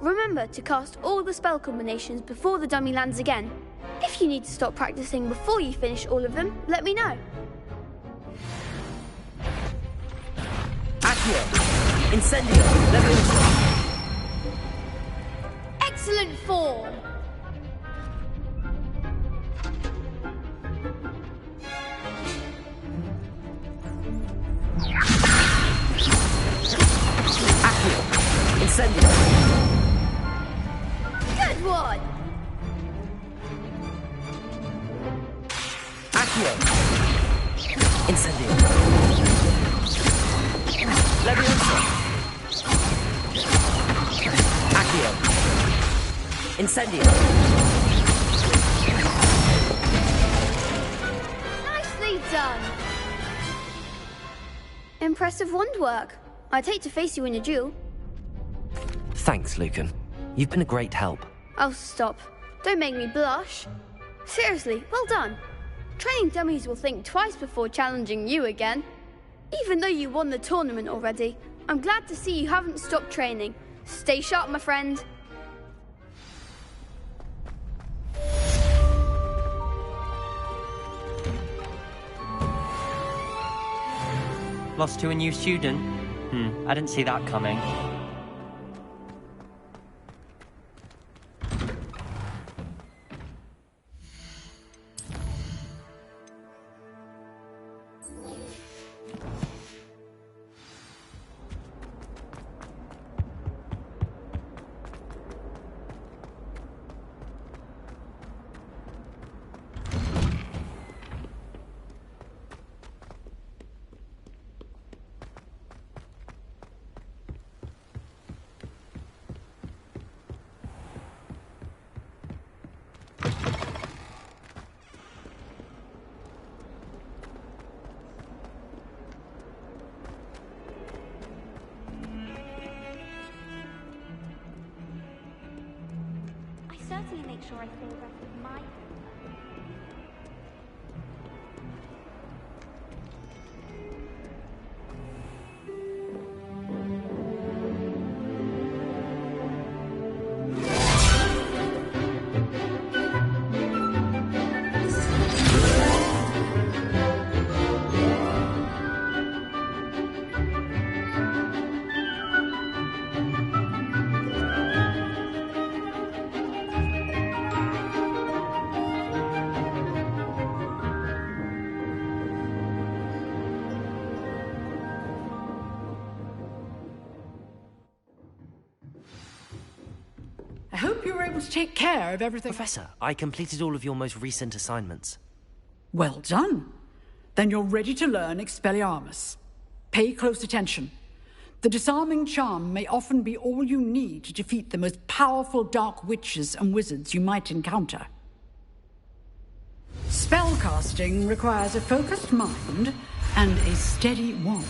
Remember to cast all the spell combinations before the dummy lands again. If you need to stop practicing before you finish all of them, let me know. Accio! Incendio! Leviosa! Excellent form. Accio! Incendio! Good one. Accio! Incendio! Leviosa! Accio! Incendio! Nicely done. Impressive wand work. I'd hate to face you in a duel. Thanks, Lucan. You've been a great help. Oh, stop. Don't make me blush. Seriously, well done. Training dummies will think twice before challenging you again. Even though you won the tournament already, I'm glad to see you haven't stopped training. Stay sharp, my friend. Lost to a new student? I didn't see that coming. personally make sure I stay abreast of my... I hope you were able to take care of everything. Professor, I completed all of your most recent assignments. Well done. Then you're ready to learn Expelliarmus. Pay close attention. The disarming charm may often be all you need to defeat the most powerful dark witches and wizards you might encounter. Spellcasting requires a focused mind and a steady wand.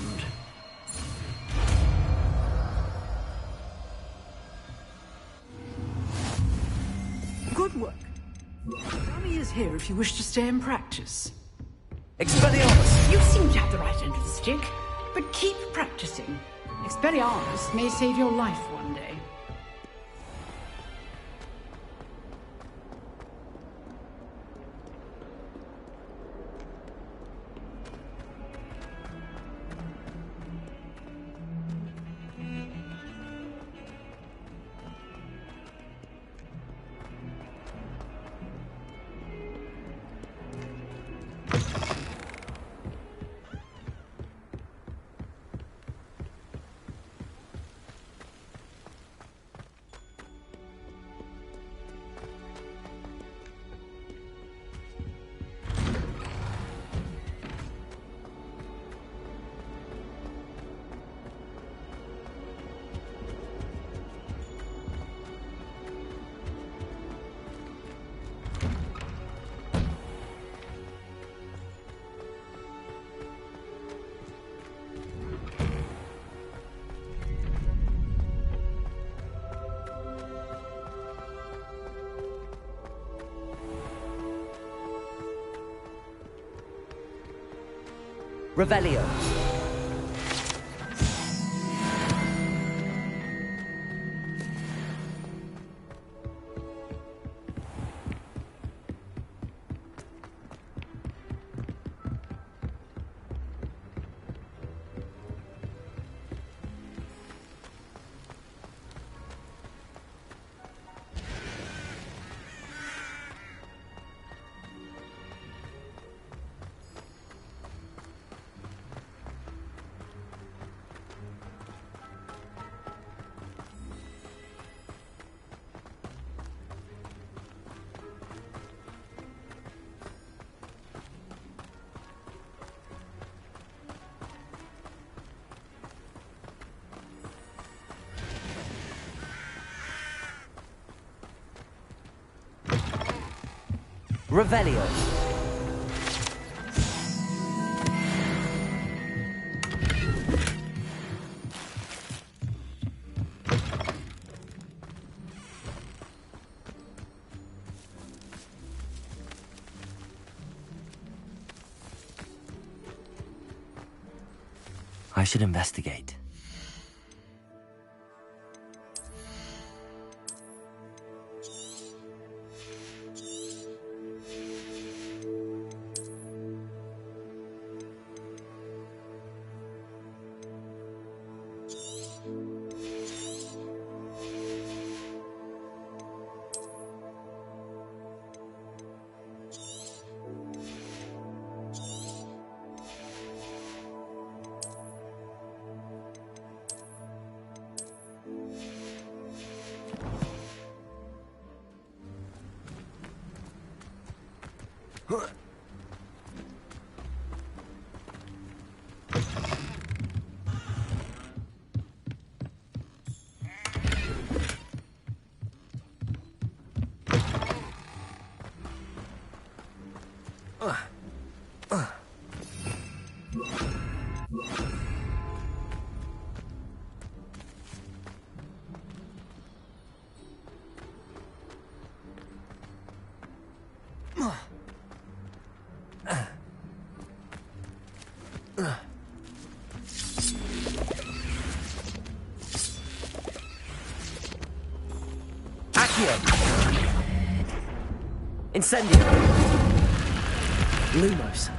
Good work. Mommy is here if you wish to stay and practice. Expelliarmus! You seem to have the right end of the stick, but keep practicing. Expelliarmus may save your life one day. Revelio. Revelio. I should investigate. Accio! Incendio! Lumos!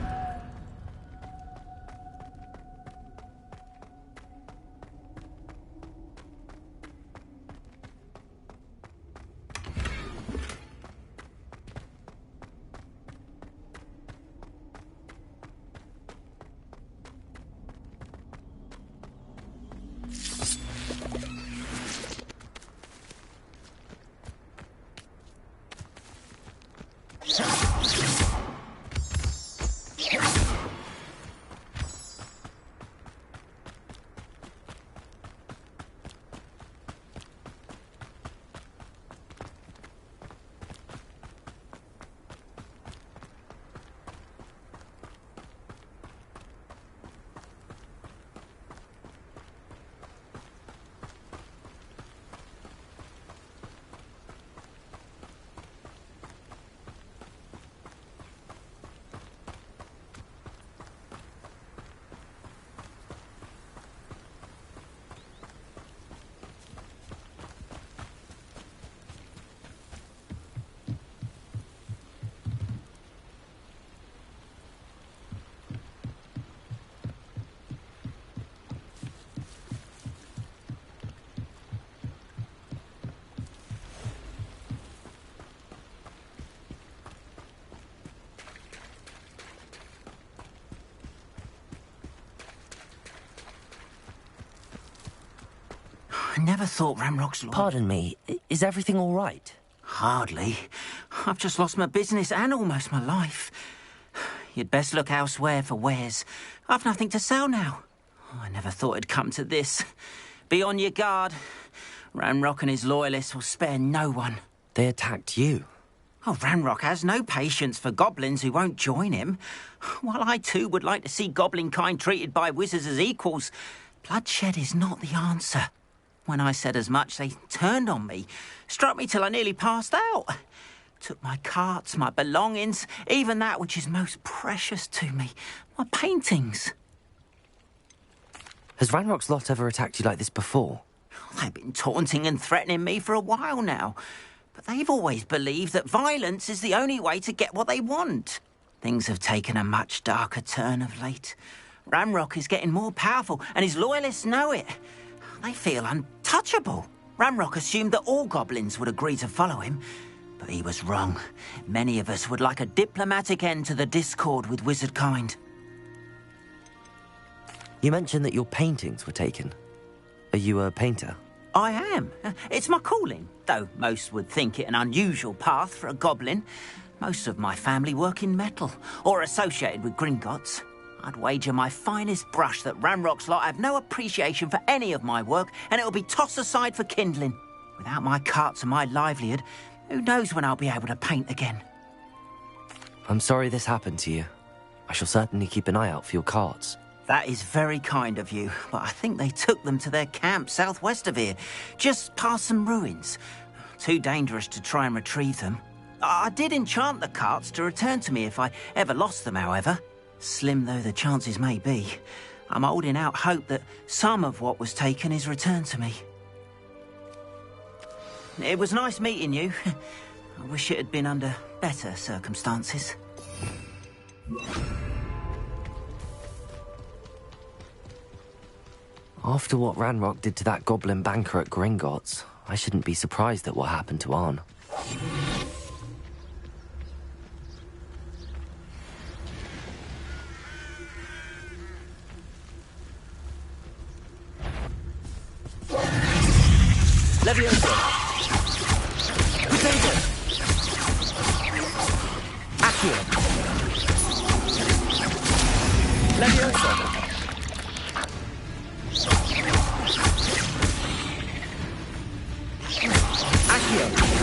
I never thought Ramrock's law... Pardon me, is everything all right? Hardly. I've just lost my business and almost my life. You'd best look elsewhere for wares. I've nothing to sell now. I never thought it'd come to this. Be on your guard. Ramrock and his loyalists will spare no one. They attacked you? Oh, Ramrock has no patience for goblins who won't join him. While I too would like to see goblin kind treated by wizards as equals, bloodshed is not the answer. When I said as much, they turned on me, struck me till I nearly passed out. Took my carts, my belongings, even that which is most precious to me, my paintings. Has Ranrock's lot ever attacked you like this before? They've been taunting and threatening me for a while now, but they've always believed that violence is the only way to get what they want. Things have taken a much darker turn of late. Ramrock is getting more powerful, and his loyalists know it. They feel untouchable. Ramrock assumed that all goblins would agree to follow him, but he was wrong. Many of us would like a diplomatic end to the discord with wizard kind. You mentioned that your paintings were taken. Are you a painter? I am. It's my calling, though most would think it an unusual path for a goblin. Most of my family work in metal, or associated with Gringotts. I'd wager my finest brush that Ramrock's lot have no appreciation for any of my work, and it'll be tossed aside for kindling. Without my carts and my livelihood, who knows when I'll be able to paint again. I'm sorry this happened to you. I shall certainly keep an eye out for your carts. That is very kind of you, but I think they took them to their camp southwest of here, just past some ruins. Too dangerous to try and retrieve them. I did enchant the carts to return to me if I ever lost them, however. Slim though the chances may be, I'm holding out hope that some of what was taken is returned to me. It was nice meeting you. I wish it had been under better circumstances. After what Ranrock did to that goblin banker at Gringotts, I shouldn't be surprised at what happened to Arn. Levioso! Potato! Accio! Levioso! Accio!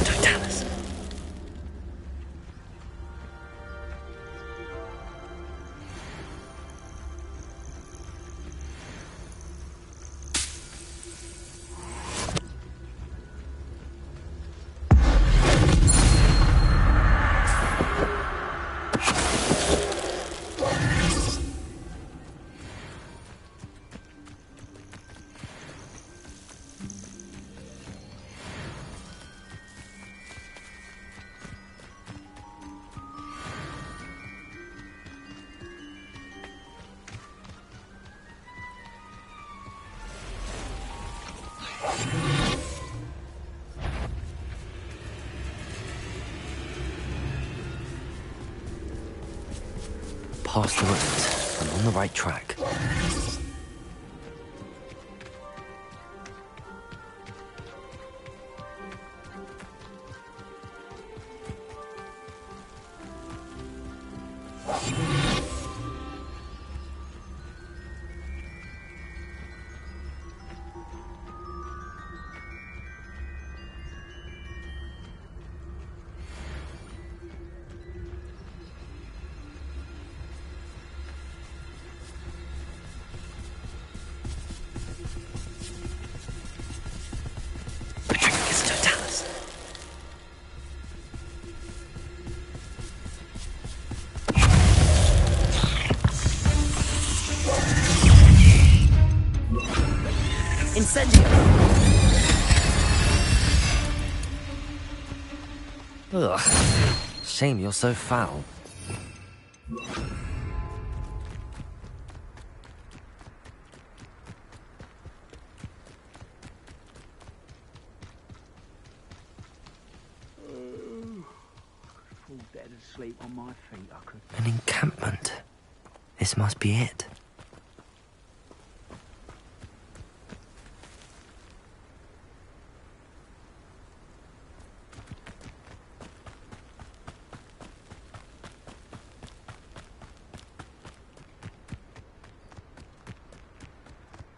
Protectus Totalis. Past the ruins. I'm on the right track. Ugh. Shame you're so foul. Fall dead asleep on my feet, I could. An encampment. This must be it.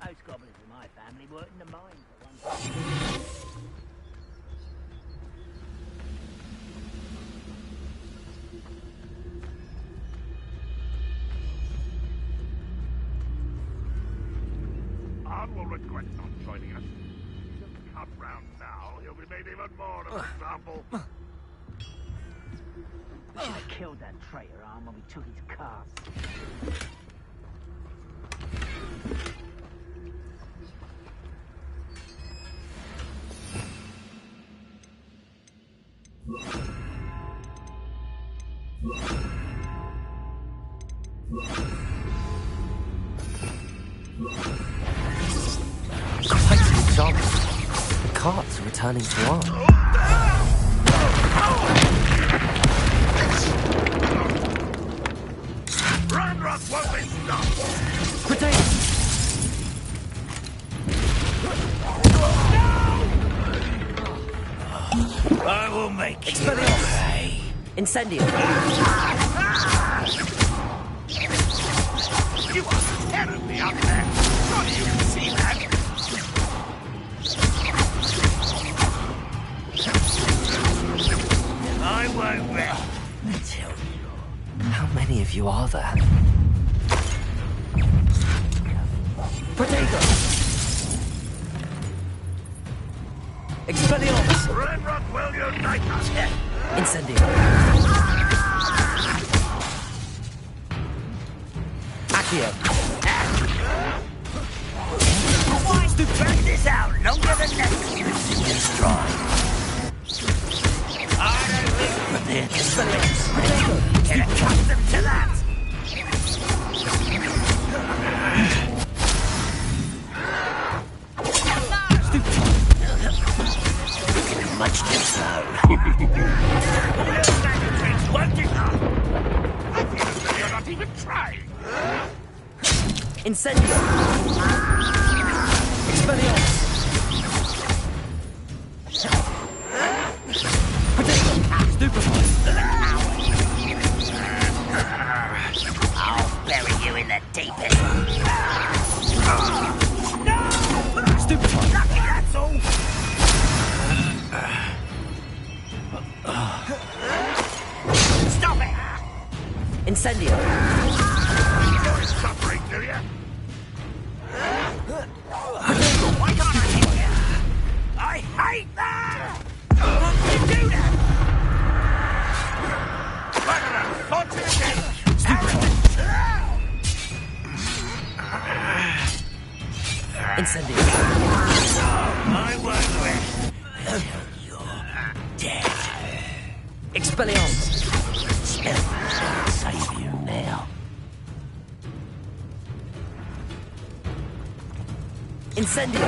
Those goblins in my family worked in the mines at one time. Arn will regret not joining us. If he doesn't come round now, he'll be made even more of an example. We should have killed that traitor, Arn, when we took his cars. Quite an example. The carts are returning to arm. Ranrock won't be stopped! Potatoes! I will make Expelliarmus! Incendio! You are terribly up there! Surely you can see that! I won't rest until you... How many of you are there? Potato! Expelliarmus! Ranrock will unite us! Incendio! Accio! Wants to drag this out longer than necessary. Destroy. I don't think They're Expelliarmus! Get accustomed to that! much too slow. Won't it not? I feel as though you're not even trying. Incendio! Expelliarmus! Stupefy! I'll bury you in the deepest. Stupefy! Lucky, that's all. Incendio! Enjoy suffering, do ya? Why can't I hit you? I hate that! How can you do that? Right, launch it again! Incendio! I won't rest. You're dead. Expelliarmus! Save you now. Incendio!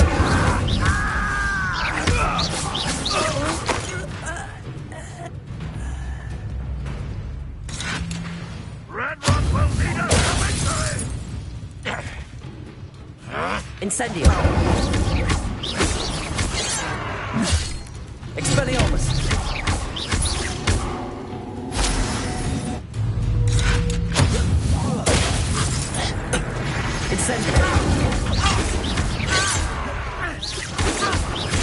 Red Rock will lead us to victory! Incendio! Expelliarmus! Incendio!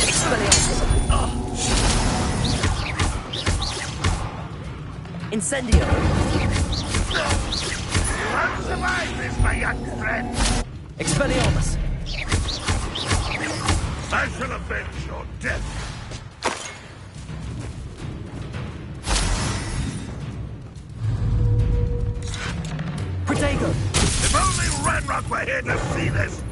Expelliarmus! Incendio! You won't survive this, my young friend! Expelliarmus! I shall avenge your death! Protego! If only Ranrock were here to see this!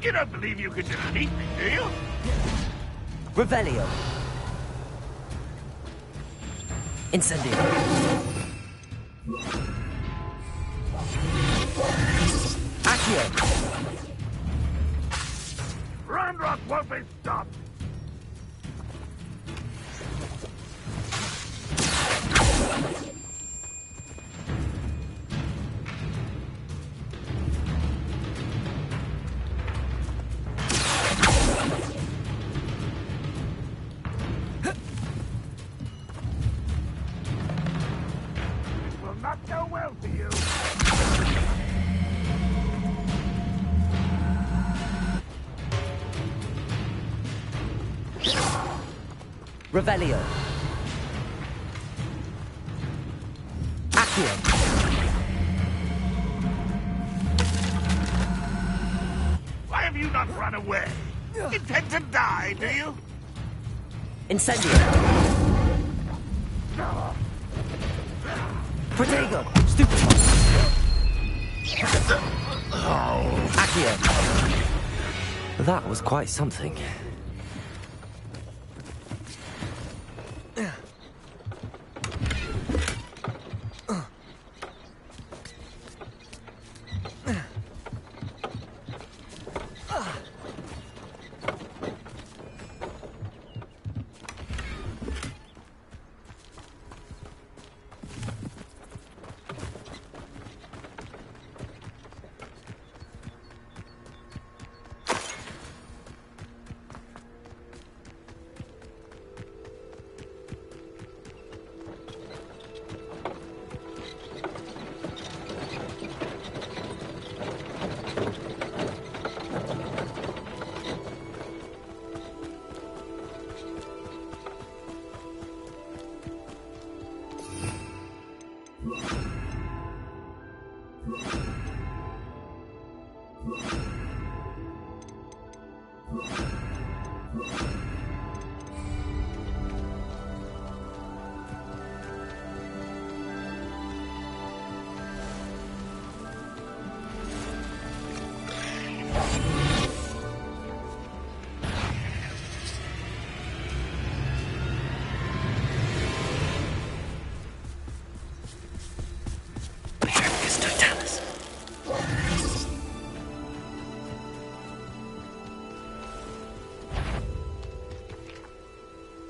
You don't believe you can defeat me, do you? Revelio! Incendio! Accio! Ranrock won't be stopped! Will not go well for you. Revelio! Accio! Why have you not run away? Intend to die, do you? Incendio! Protego! Stupefy! Accio! That was quite something.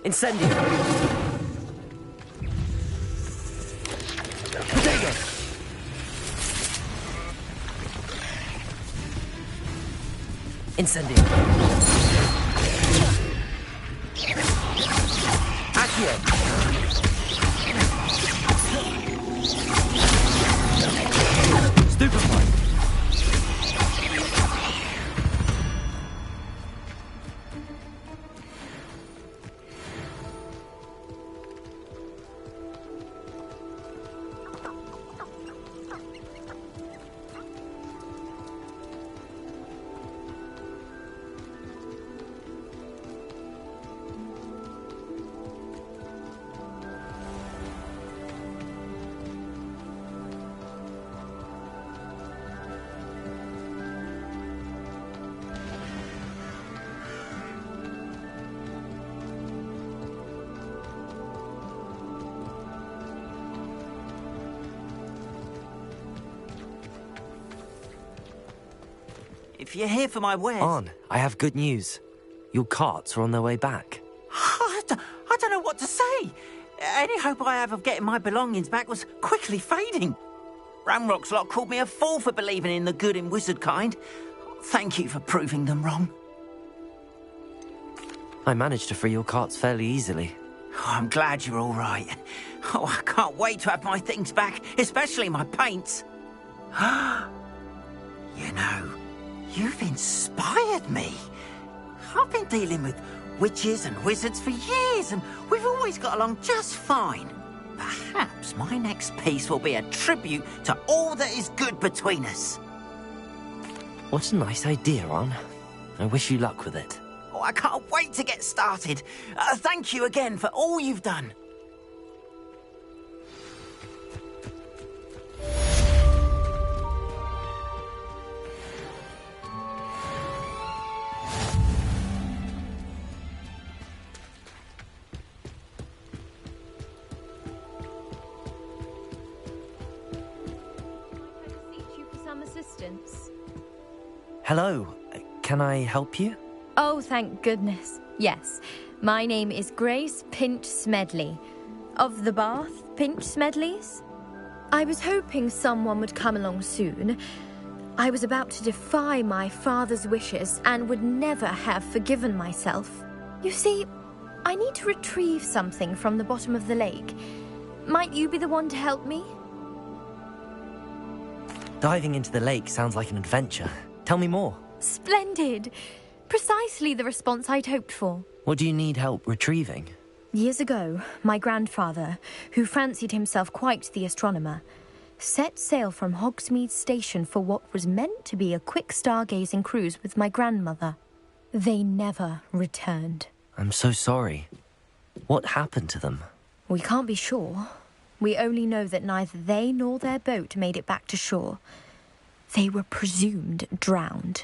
Incendio! Protego! Incendio! Stupefy! If you're here for my wares... Arn, I have good news. Your carts are on their way back. I don't know what to say. Any hope I have of getting my belongings back was quickly fading. Ramrock's lot called me a fool for believing in the good in wizard kind. Thank you for proving them wrong. I managed to free your carts fairly easily. Oh, I'm glad you're all right. Oh, I can't wait to have my things back, especially my paints. You know, you've inspired me. I've been dealing with witches and wizards for years, and we've always got along just fine. Perhaps my next piece will be a tribute to all that is good between us. What a nice idea, Arn. I wish you luck with it. Oh, I can't wait to get started. Thank you again for all you've done. Hello. Can I help you? Oh, thank goodness. Yes. My name is Grace Pinch Smedley. Of the Bath Pinch Smedleys? I was hoping someone would come along soon. I was about to defy my father's wishes and would never have forgiven myself. You see, I need to retrieve something from the bottom of the lake. Might you be the one to help me? Diving into the lake sounds like an adventure. Tell me more. Splendid! Precisely the response I'd hoped for. What do you need help retrieving? Years ago, my grandfather, who fancied himself quite the astronomer, set sail from Hogsmeade Station for what was meant to be a quick stargazing cruise with my grandmother. They never returned. I'm so sorry. What happened to them? We can't be sure. We only know that neither they nor their boat made it back to shore. They were presumed drowned.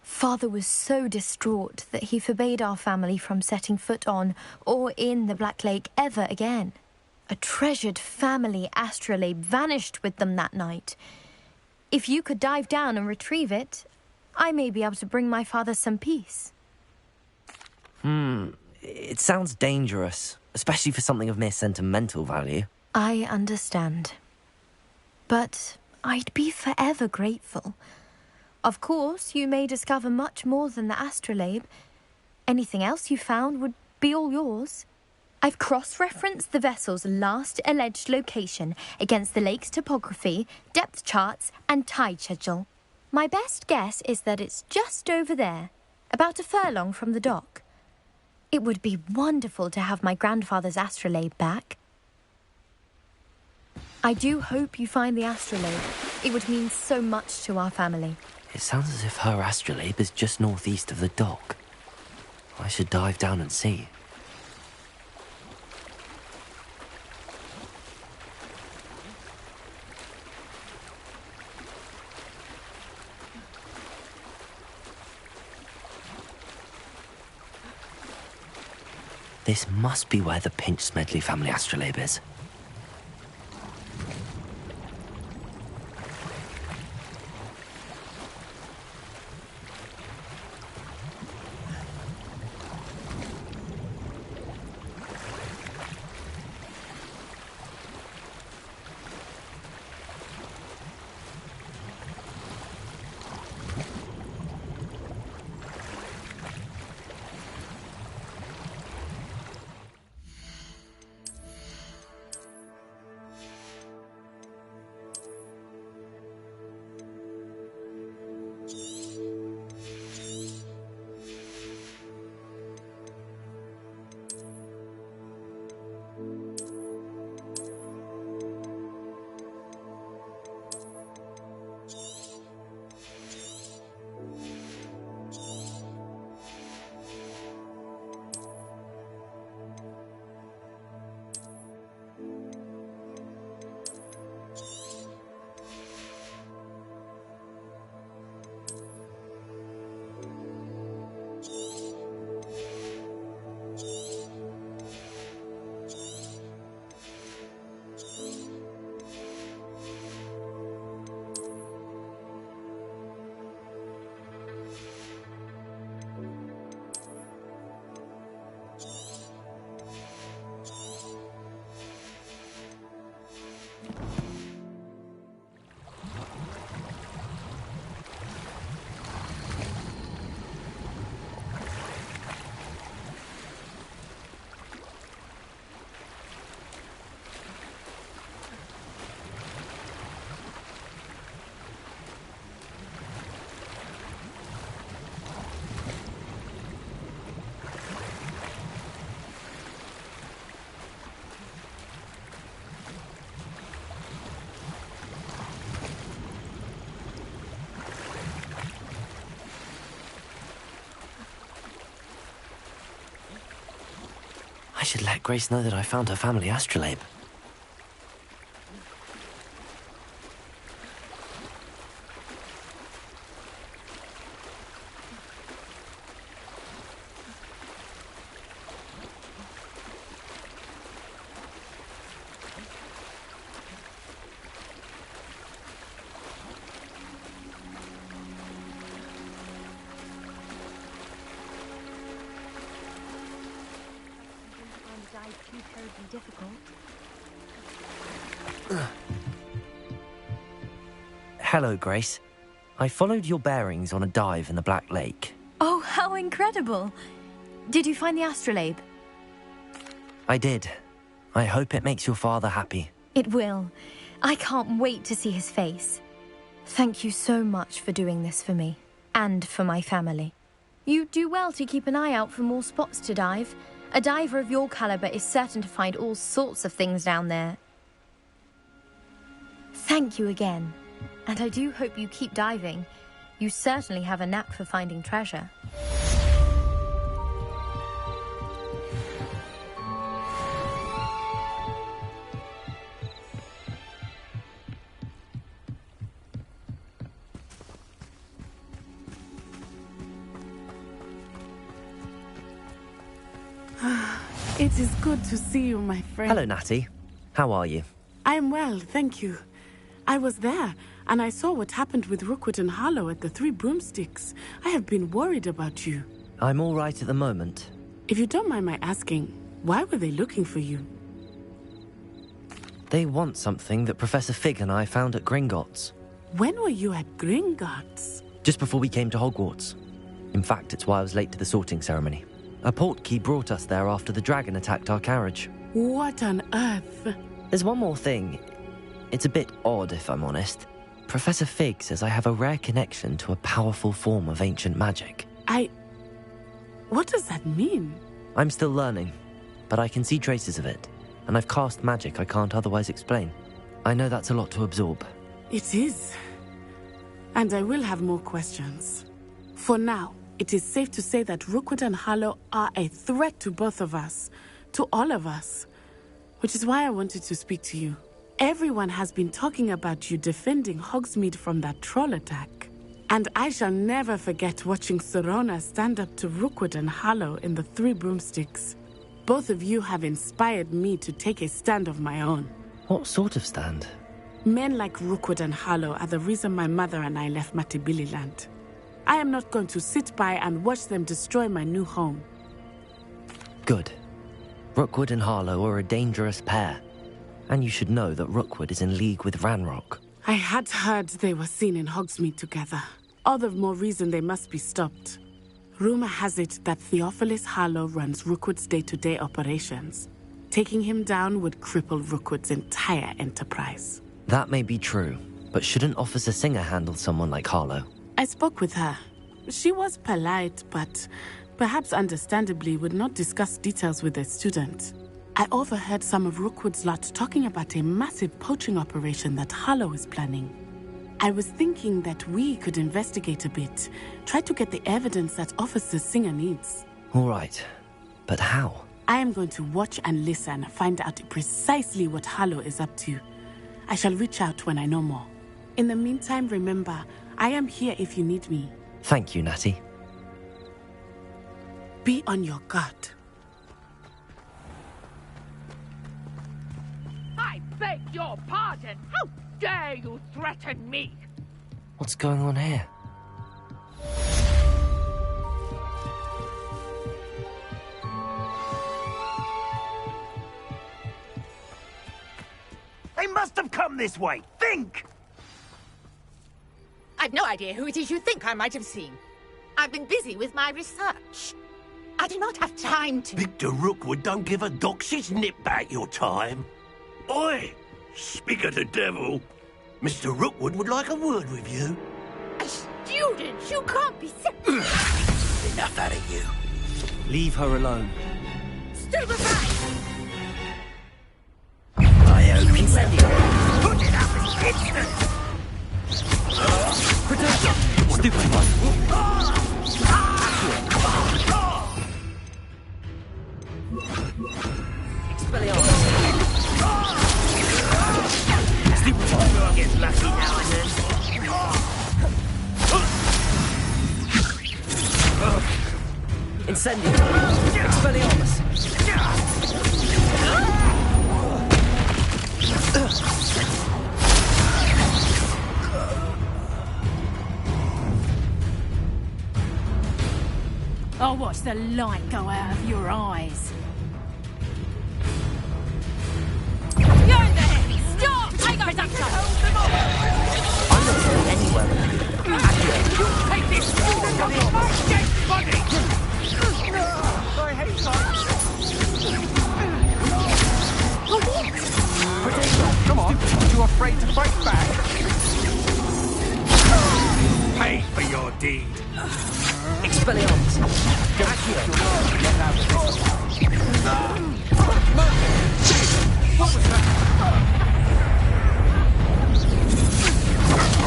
Father was so distraught that he forbade our family from setting foot on or in the Black Lake ever again. A treasured family astrolabe vanished with them that night. If you could dive down and retrieve it, I may be able to bring my father some peace. It sounds dangerous, especially for something of mere sentimental value. I understand. But I'd be forever grateful. Of course, you may discover much more than the astrolabe. Anything else you found would be all yours. I've cross-referenced the vessel's last alleged location against the lake's topography, depth charts, and tide schedule. My best guess is that it's just over there, about a furlong from the dock. It would be wonderful to have my grandfather's astrolabe back. I do hope you find the astrolabe. It would mean so much to our family. It sounds as if her astrolabe is just northeast of the dock. I should dive down and see. This must be where the Pinch Smedley family astrolabe is. should let Grace know that I found her family astrolabe. Hello, Grace. I followed your bearings on a dive in the Black Lake. Oh, how incredible! Did you find the astrolabe? I did. I hope it makes your father happy. It will. I can't wait to see his face. Thank you so much for doing this for me, and for my family. You do well to keep an eye out for more spots to dive. A diver of your caliber is certain to find all sorts of things down there. Thank you again. And I do hope you keep diving. You certainly have a knack for finding treasure. It is good to see you, my friend. Hello, Natty. How are you? I'm well, thank you. I was there, and I saw what happened with Rookwood and Harlow at the Three Broomsticks. I have been worried about you. I'm all right at the moment. If you don't mind my asking, why were they looking for you? They want something that Professor Fig and I found at Gringotts. When were you at Gringotts? Just before we came to Hogwarts. In fact, it's why I was late to the sorting ceremony. A portkey brought us there after the dragon attacked our carriage. What on earth? There's one more thing. It's a bit odd, if I'm honest. Professor Fig says I have a rare connection to a powerful form of ancient magic. What does that mean? I'm still learning, but I can see traces of it, and I've cast magic I can't otherwise explain. I know that's a lot to absorb. It is. And I will have more questions. For now, it is safe to say that Rookwood and Harlow are a threat to both of us, to all of us, which is why I wanted to speak to you. Everyone has been talking about you defending Hogsmeade from that troll attack. And I shall never forget watching Serona stand up to Rookwood and Harlow in the Three Broomsticks. Both of you have inspired me to take a stand of my own. What sort of stand? Men like Rookwood and Harlow are the reason my mother and I left Matibililand. I am not going to sit by and watch them destroy my new home. Good. Rookwood and Harlow are a dangerous pair. And you should know that Rookwood is in league with Ranrock. I had heard they were seen in Hogsmeade together. All the more reason they must be stopped. Rumor has it that Theophilus Harlow runs Rookwood's day-to-day operations. Taking him down would cripple Rookwood's entire enterprise. That may be true, but shouldn't Officer Singer handle someone like Harlow? I spoke with her. She was polite, but perhaps understandably would not discuss details with a student. I overheard some of Rookwood's lot talking about a massive poaching operation that Harlow is planning. I was thinking that we could investigate a bit, try to get the evidence that Officer Singer needs. All right, but how? I am going to watch and listen, find out precisely what Harlow is up to. I shall reach out when I know more. In the meantime, remember, I am here if you need me. Thank you, Natty. Be on your guard. I beg your pardon! How dare you threaten me? What's going on here? They must have come this way! Think! I've no idea who it is you think I might have seen. I've been busy with my research. I do not have time to... Victor Rookwood don't give a doxy's nip back your time. Oi! Speak of the devil. Mr. Rookwood would like a word with you. A student? You can't be... Enough out of you. Leave her alone. Stupefy! I owe you. Put it up as instant! Protect her! Stupefy! Incendio! Expelliarmus! I'll watch the light go out of your eyes. You're there! Stop! I got production! I'm not going anywhere with you. You'll take this student on my dead body! I hate that. Come on, you afraid to fight back? Pay for your deed. Expelliarmus! Get out of this. What was that?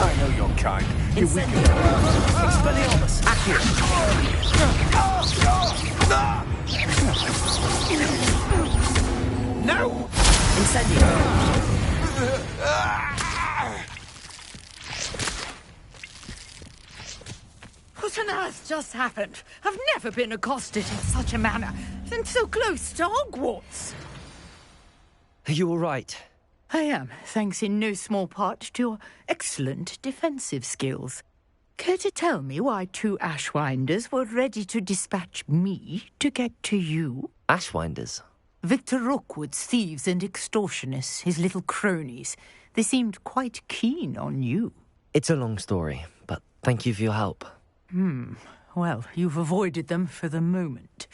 I know your kind. You weaken. Expelliarmus! Accio! No! Incendio! What on earth just happened? I've never been accosted in such a manner, and so close to Hogwarts. Are you all right? I am, thanks in no small part to your excellent defensive skills. Care to tell me why 2 Ashwinders were ready to dispatch me to get to you? Ashwinders? Victor Rookwood's thieves and extortionists, his little cronies. They seemed quite keen on you. It's a long story, but thank you for your help. Well, you've avoided them for the moment.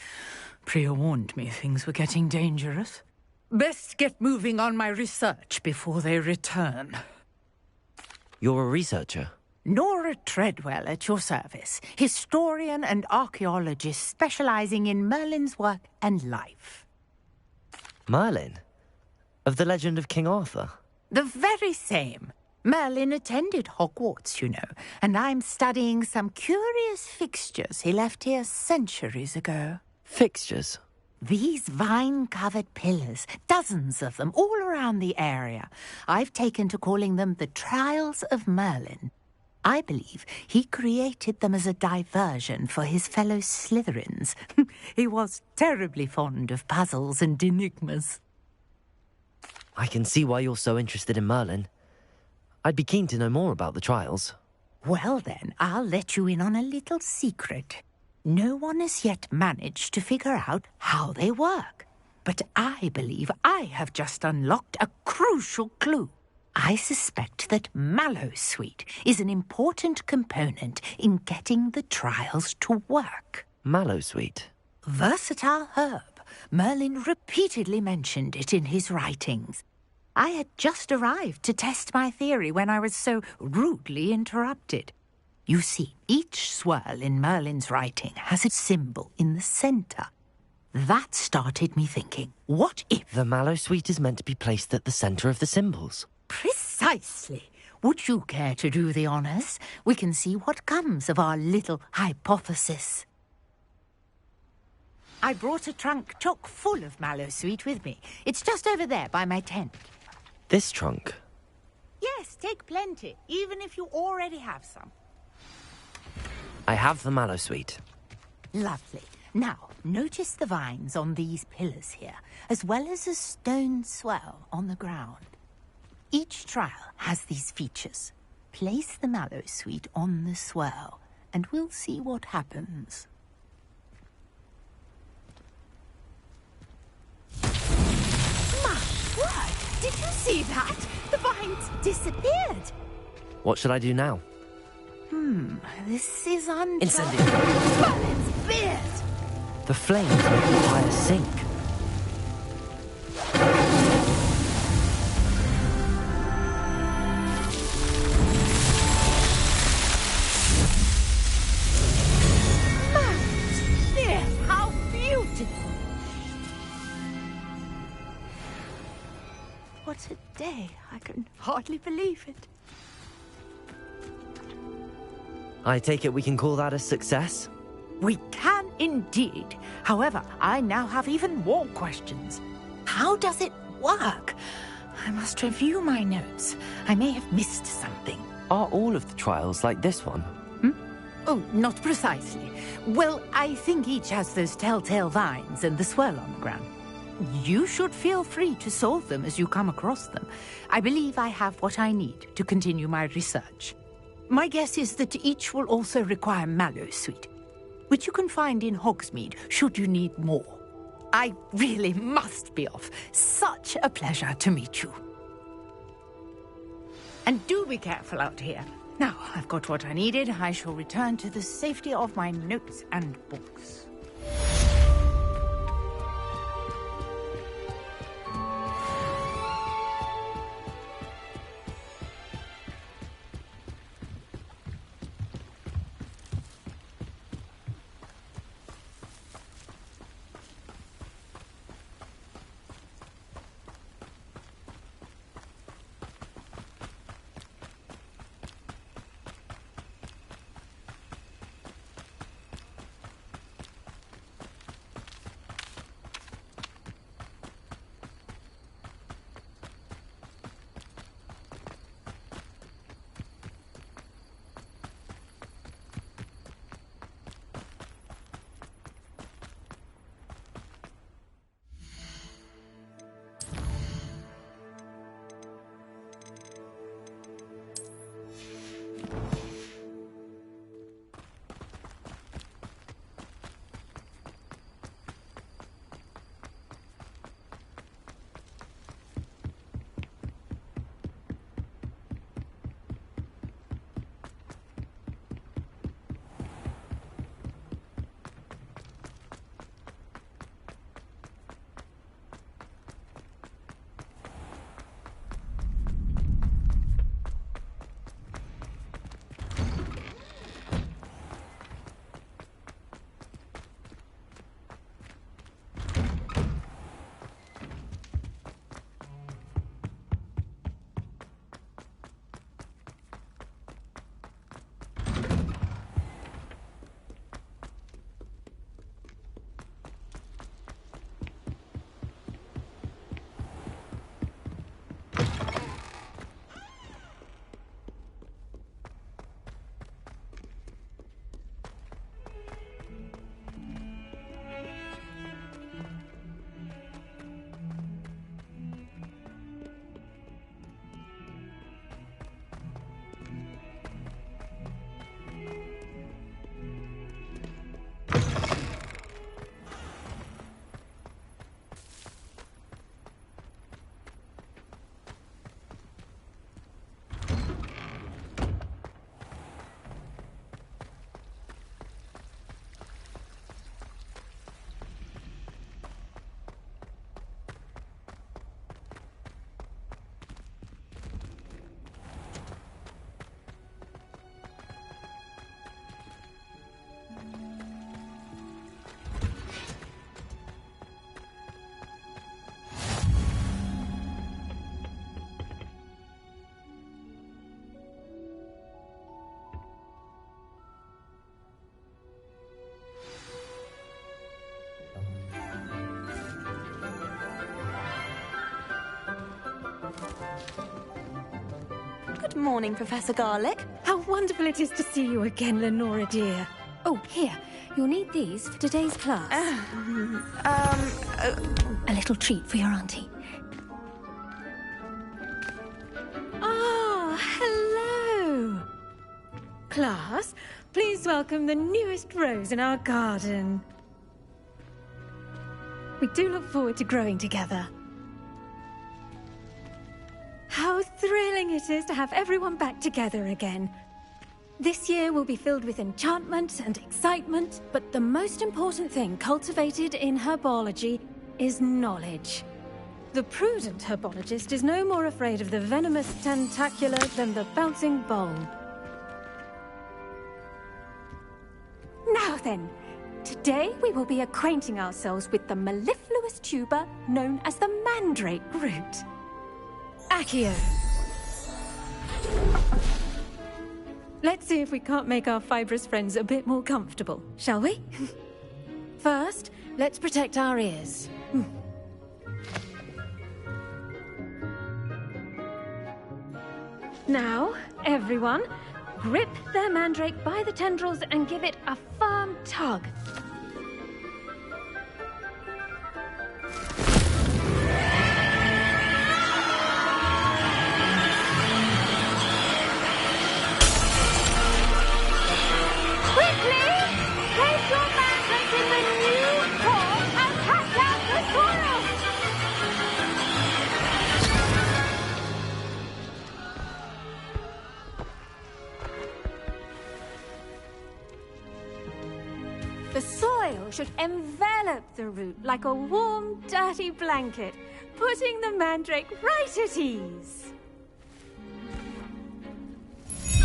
Priya warned me things were getting dangerous. Best get moving on my research before they return. You're a researcher? Nora Treadwell at your service, historian and archaeologist specializing in Merlin's work and life. Merlin? Of the legend of King Arthur? The very same. Merlin attended Hogwarts, you know, and I'm studying some curious fixtures he left here centuries ago. Fixtures? These vine-covered pillars, dozens of them, all around the area. I've taken to calling them the Trials of Merlin. I believe he created them as a diversion for his fellow Slytherins. He was terribly fond of puzzles and enigmas. I can see why you're so interested in Merlin. I'd be keen to know more about the trials. Well then, I'll let you in on a little secret. No one has yet managed to figure out how they work. But I believe I have just unlocked a crucial clue. I suspect that Mallowsweet is an important component in getting the trials to work. Mallowsweet? Versatile herb. Merlin repeatedly mentioned it in his writings. I had just arrived to test my theory when I was so rudely interrupted. You see, each swirl in Merlin's writing has a symbol in the centre. That started me thinking, what if... The Mallowsweet is meant to be placed at the centre of the symbols. Precisely. Would you care to do the honours? We can see what comes of our little hypothesis. I brought a trunk chock full of Mallowsweet with me. It's just over there by my tent. This trunk? Yes, take plenty, even if you already have some. I have the Mallowsweet. Lovely. Now, notice the vines on these pillars here, as well as a stone swell on the ground. Each trial has these features. Place the Mallowsweet on the swirl, and we'll see what happens. My word! Did you see that? The vines disappeared. What should I do now? This is untrue. Incendio. Merlin's beard! The flames make the fire sink. Yes, how beautiful! What a day. I can hardly believe it. I take it we can call that a success? We can indeed. However, I now have even more questions. How does it work? I must review my notes. I may have missed something. Are all of the trials like this one? Oh, not precisely. Well, I think each has those telltale vines and the swirl on the ground. You should feel free to solve them as you come across them. I believe I have what I need to continue my research. My guess is that each will also require mallow sweet, which you can find in Hogsmeade should you need more. I really must be off. Such a pleasure to meet you. And do be careful out here. Now, I've got what I needed. I shall return to the safety of my notes and books. Good morning, Professor Garlick. How wonderful it is to see you again, Lenora dear. Oh, here. You'll need these for today's class. A little treat for your auntie. Ah, hello. Class, please welcome the newest rose in our garden. We do look forward to growing together. How thrilling it is to have everyone back together again. This year will be filled with enchantment and excitement, but the most important thing cultivated in herbology is knowledge. The prudent herbologist is no more afraid of the venomous tentacula than the bouncing bulb. Now then, today we will be acquainting ourselves with the mellifluous tuber known as the mandrake root. Accio. Let's see if we can't make our fibrous friends a bit more comfortable, shall we? First, let's protect our ears. Now, everyone, grip their mandrake by the tendrils and give it a firm tug. Quickly! Place your mandrake in the new core and cast out the soil! The soil should envelop the root like a warm, dirty blanket, putting the mandrake right at ease.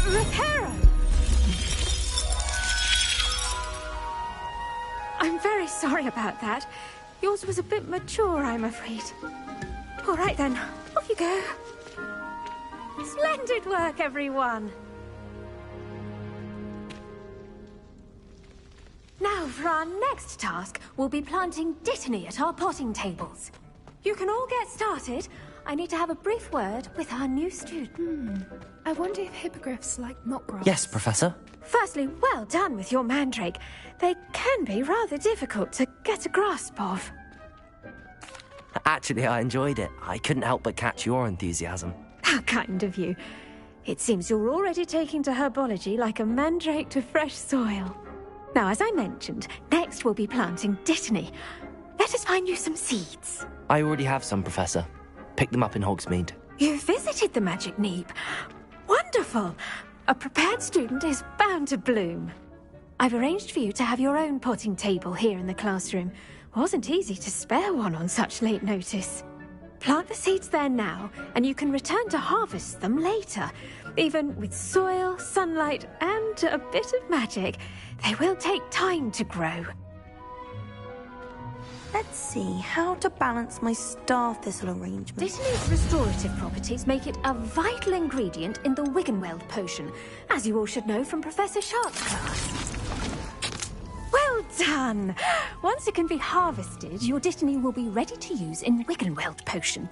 Reparo! I'm very sorry about that. Yours was a bit mature, I'm afraid. All right then, off you go. Splendid work, everyone. Now, for our next task, we'll be planting Dittany at our potting tables. You can all get started. I need to have a brief word with our new student. I wonder if hippogriffs like mock grass. Yes, Professor. Firstly, well done with your mandrake. They can be rather difficult to get a grasp of. Actually, I enjoyed it. I couldn't help but catch your enthusiasm. How kind of you. It seems you're already taking to herbology like a mandrake to fresh soil. Now, as I mentioned, next we'll be planting Dittany. Let us find you some seeds. I already have some, Professor. Picked them up in Hogsmeade. You visited the Magic Neep. Wonderful. A prepared student is bound to bloom. I've arranged for you to have your own potting table here in the classroom. Wasn't easy to spare one on such late notice. Plant the seeds there now, and you can return to harvest them later. Even with soil, sunlight, and a bit of magic, they will take time to grow. Let's see how to balance my star thistle arrangement. Dittany's restorative properties make it a vital ingredient in the Wiggenweld potion, as you all should know from Professor Sharp's class. Well done! Once it can be harvested, your Dittany will be ready to use in Wiggenweld potion.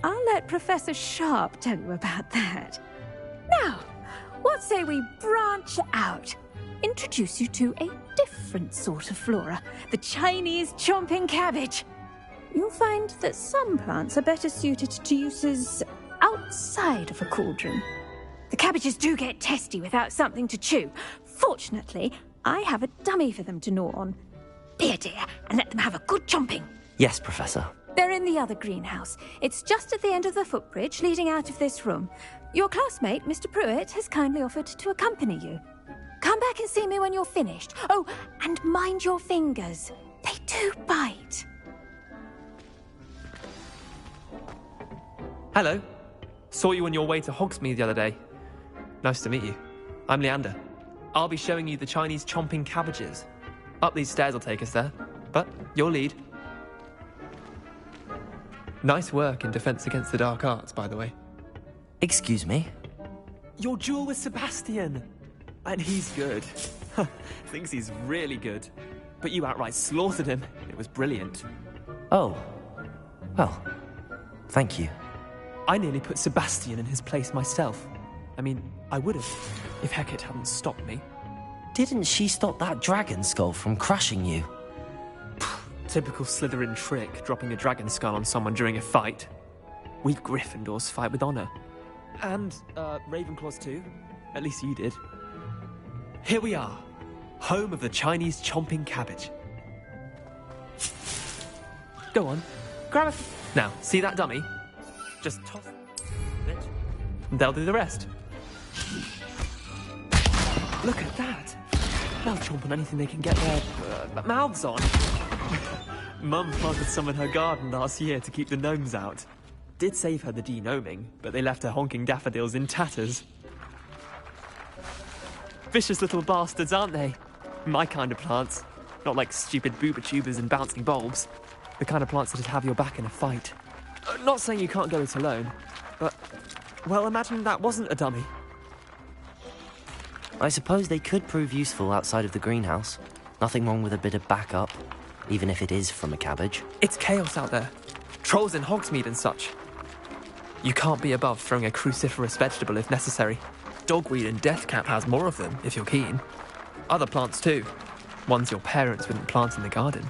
I'll let Professor Sharp tell you about that. Now, what say we branch out? Introduce you to a different sort of flora, the Chinese chomping cabbage. You'll find that some plants are better suited to uses outside of a cauldron. The cabbages do get testy without something to chew. Fortunately, I have a dummy for them to gnaw on. Be a dear and let them have a good chomping. Yes, Professor. They're in the other greenhouse. It's just at the end of the footbridge leading out of this room. Your classmate, Mr. Pruitt, has kindly offered to accompany you. Come back and see me when you're finished. Oh, and mind your fingers. They do bite. Hello. Saw you on your way to Hogsmeade the other day. Nice to meet you. I'm Leander. I'll be showing you the Chinese chomping cabbages. Up these stairs will take us there, but your lead. Nice work in Defense Against the Dark Arts, by the way. Excuse me? Your duel with Sebastian. And he's good. Thinks he's really good. But you outright slaughtered him. It was brilliant. Oh. Well, thank you. I nearly put Sebastian in his place myself. I mean, I would have, if Hecate hadn't stopped me. Didn't she stop that dragon skull from crushing you? Typical Slytherin trick, dropping a dragon skull on someone during a fight. We Gryffindors fight with honor. And, Ravenclaws too. At least you did. Here we are, home of the Chinese chomping cabbage. Go on, grab it. Now, see that dummy? Just toss it. They'll do the rest. Look at that. They'll chomp on anything they can get their mouths on. Mum planted some in her garden last year to keep the gnomes out. Did save her the denoming, but they left her honking daffodils in tatters. Vicious little bastards, aren't they? My kind of plants. Not like stupid booba tubers and bouncing bulbs. The kind of plants that'd have your back in a fight. Not saying you can't go it alone, but, well, imagine that wasn't a dummy. I suppose they could prove useful outside of the greenhouse. Nothing wrong with a bit of backup, even if it is from a cabbage. It's chaos out there. Trolls in Hogsmeade and such. You can't be above throwing a cruciferous vegetable if necessary. dogweed and deathcap has more of them, if you're keen. Other plants too. Ones your parents wouldn't plant in the garden.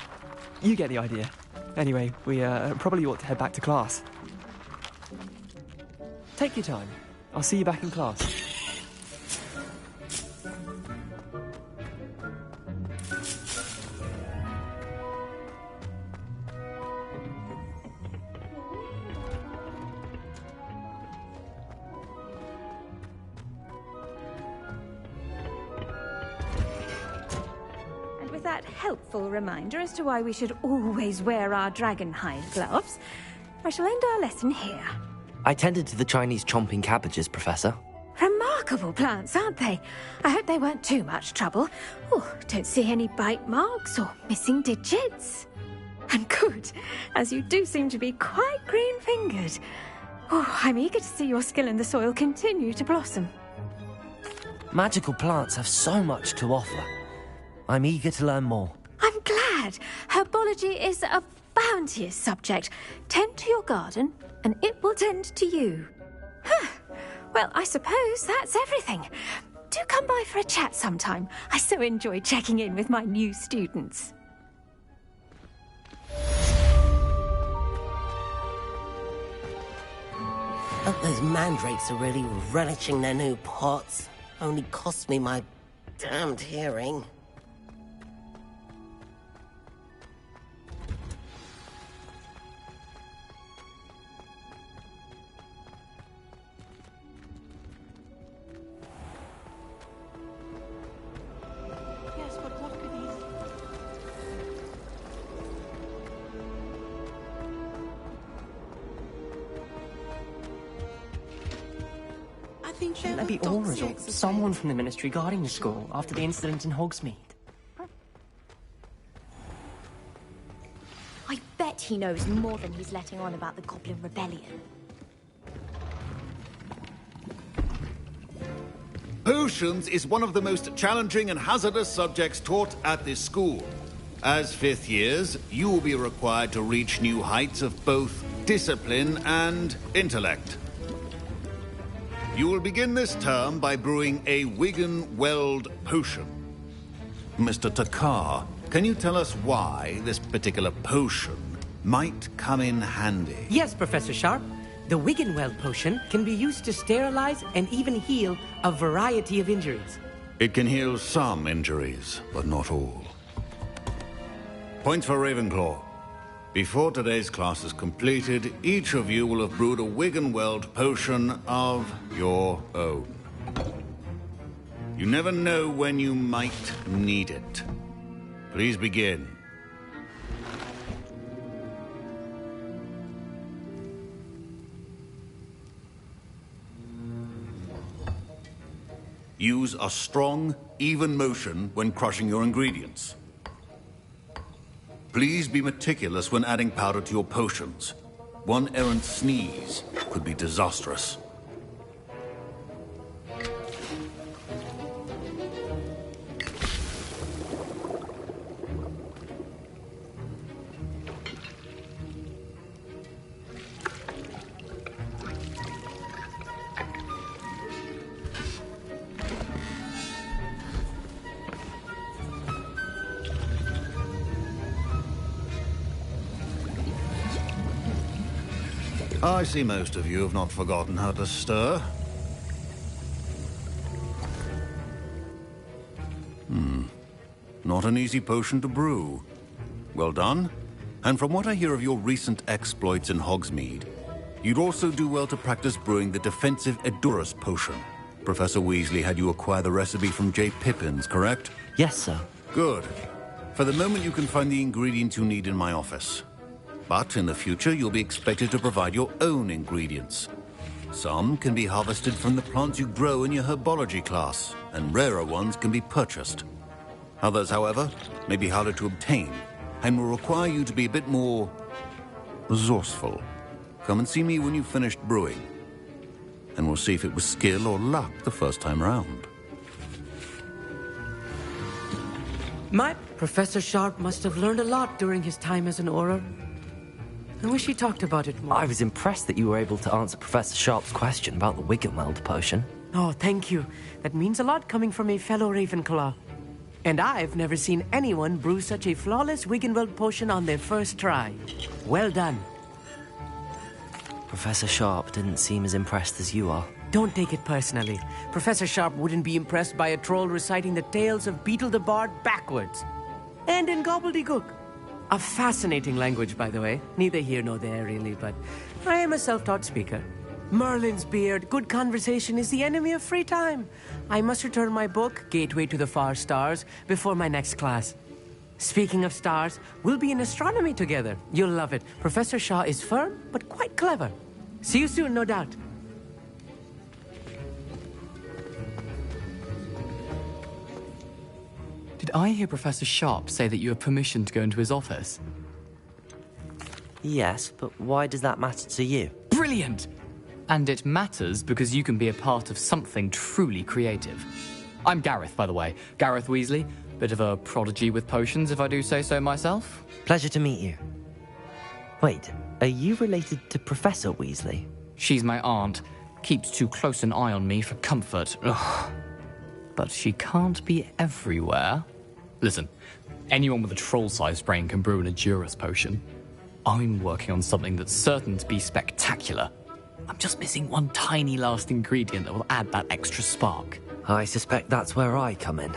You get the idea. Anyway, we probably ought to head back to class. Take your time. I'll see you back in class. And with that helpful reminder as to why we should always wear our dragon hide gloves, I shall end our lesson here. I tended to the Chinese chomping cabbages, Professor. Remarkable plants, aren't they? I hope they weren't too much trouble. Oh, don't see any bite marks or missing digits. And good, as you do seem to be quite green-fingered. Oh, I'm eager to see your skill in the soil continue to blossom. Magical plants have so much to offer. I'm eager to learn more. I'm glad. Herbology is a bounteous subject. Tend to your garden, and it will tend to you. Well, I suppose that's everything. Do come by for a chat sometime. I so enjoy checking in with my new students. Hope those mandrakes are really relishing their new pots. Only cost me my damned hearing. Shouldn't there be Aura's or someone from the Ministry guarding the school after the incident in Hogsmeade? I bet he knows more than he's letting on about the Goblin Rebellion. Potions is one of the most challenging and hazardous subjects taught at this school. As fifth years, you will be required to reach new heights of both discipline and intellect. You will begin this term by brewing a Wigan-Weld potion. Mr. Takar, can you tell us why this particular potion might come in handy? Yes, Professor Sharp. The Wigan-Weld potion can be used to sterilize and even heal a variety of injuries. It can heal some injuries, but not all. Points for Ravenclaw. Before today's class is completed, each of you will have brewed a Wigan-Weld potion of your own. You never know when you might need it. Please begin. Use a strong, even motion when crushing your ingredients. Please be meticulous when adding powder to your potions. One errant sneeze could be disastrous. I see most of you have not forgotten how to stir. Not an easy potion to brew. Well done. And from what I hear of your recent exploits in Hogsmeade, you'd also do well to practice brewing the defensive Edurus potion. Professor Weasley had you acquire the recipe from J. Pippins, correct? Yes, sir. Good. For the moment, you can find the ingredients you need in my office. But in the future, you'll be expected to provide your own ingredients. Some can be harvested from the plants you grow in your herbology class, and rarer ones can be purchased. Others, however, may be harder to obtain, and will require you to be a bit more resourceful. Come and see me when you've finished brewing, and we'll see if it was skill or luck the first time round. My Professor Sharp must have learned a lot during his time as an Auror. I wish he talked about it more. I was impressed that you were able to answer Professor Sharp's question about the Wigan-Weld potion. Oh, thank you. That means a lot coming from a fellow Ravenclaw. And I've never seen anyone brew such a flawless Wiggenweld potion on their first try. Well done. Professor Sharp didn't seem as impressed as you are. Don't take it personally. Professor Sharp wouldn't be impressed by a troll reciting the tales of Beetle the Bard backwards. And in gobbledygook. A fascinating language, by the way. Neither here nor there, really, but I am a self-taught speaker. Merlin's beard, good conversation is the enemy of free time. I must return my book, Gateway to the Far Stars, before my next class. Speaking of stars, we'll be in astronomy together. You'll love it. Professor Shaw is firm, but quite clever. See you soon, no doubt. Did I hear Professor Sharp say that you have permission to go into his office? Yes, but why does that matter to you? Brilliant! And it matters because you can be a part of something truly creative. I'm Gareth, by the way. Gareth Weasley. Bit of a prodigy with potions, if I do say so myself. Pleasure to meet you. Wait, are you related to Professor Weasley? She's my aunt. Keeps too close an eye on me for comfort. Ugh. But she can't be everywhere. Listen, anyone with a troll-sized brain can brew an Edurus potion. I'm working on something that's certain to be spectacular. I'm just missing one tiny last ingredient that will add that extra spark. I suspect that's where I come in.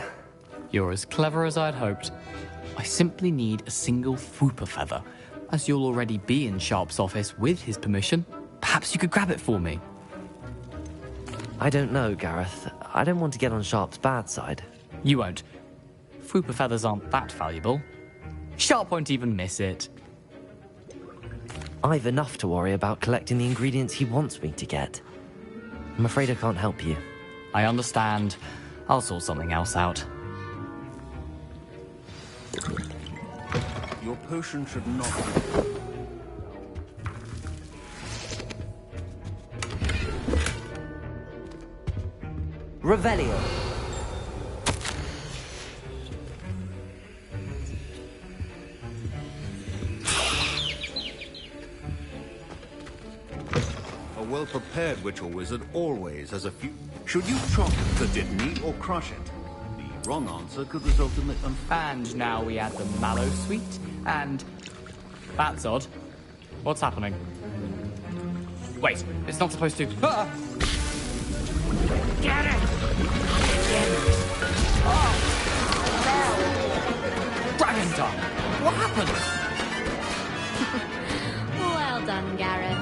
You're as clever as I'd hoped. I simply need a single Fwooper feather. As you'll already be in Sharp's office with his permission, perhaps you could grab it for me. I don't know, Gareth. I don't want to get on Sharp's bad side. You won't. Fwooper feathers aren't that valuable. Sharp won't even miss it. I've enough to worry about collecting the ingredients he wants me to get. I'm afraid I can't help you. I understand. I'll sort something else out. Your potion should not... Revelio. A well-prepared witch or wizard always has a few... Should you chop the Dittany or crush it? The wrong answer could result in the... And now we add the mallow sweet, and... That's odd. What's happening? Wait, it's not supposed to... Ah! Get it! Oh! No! Dragon Tongue! What happened? Well done, Gareth.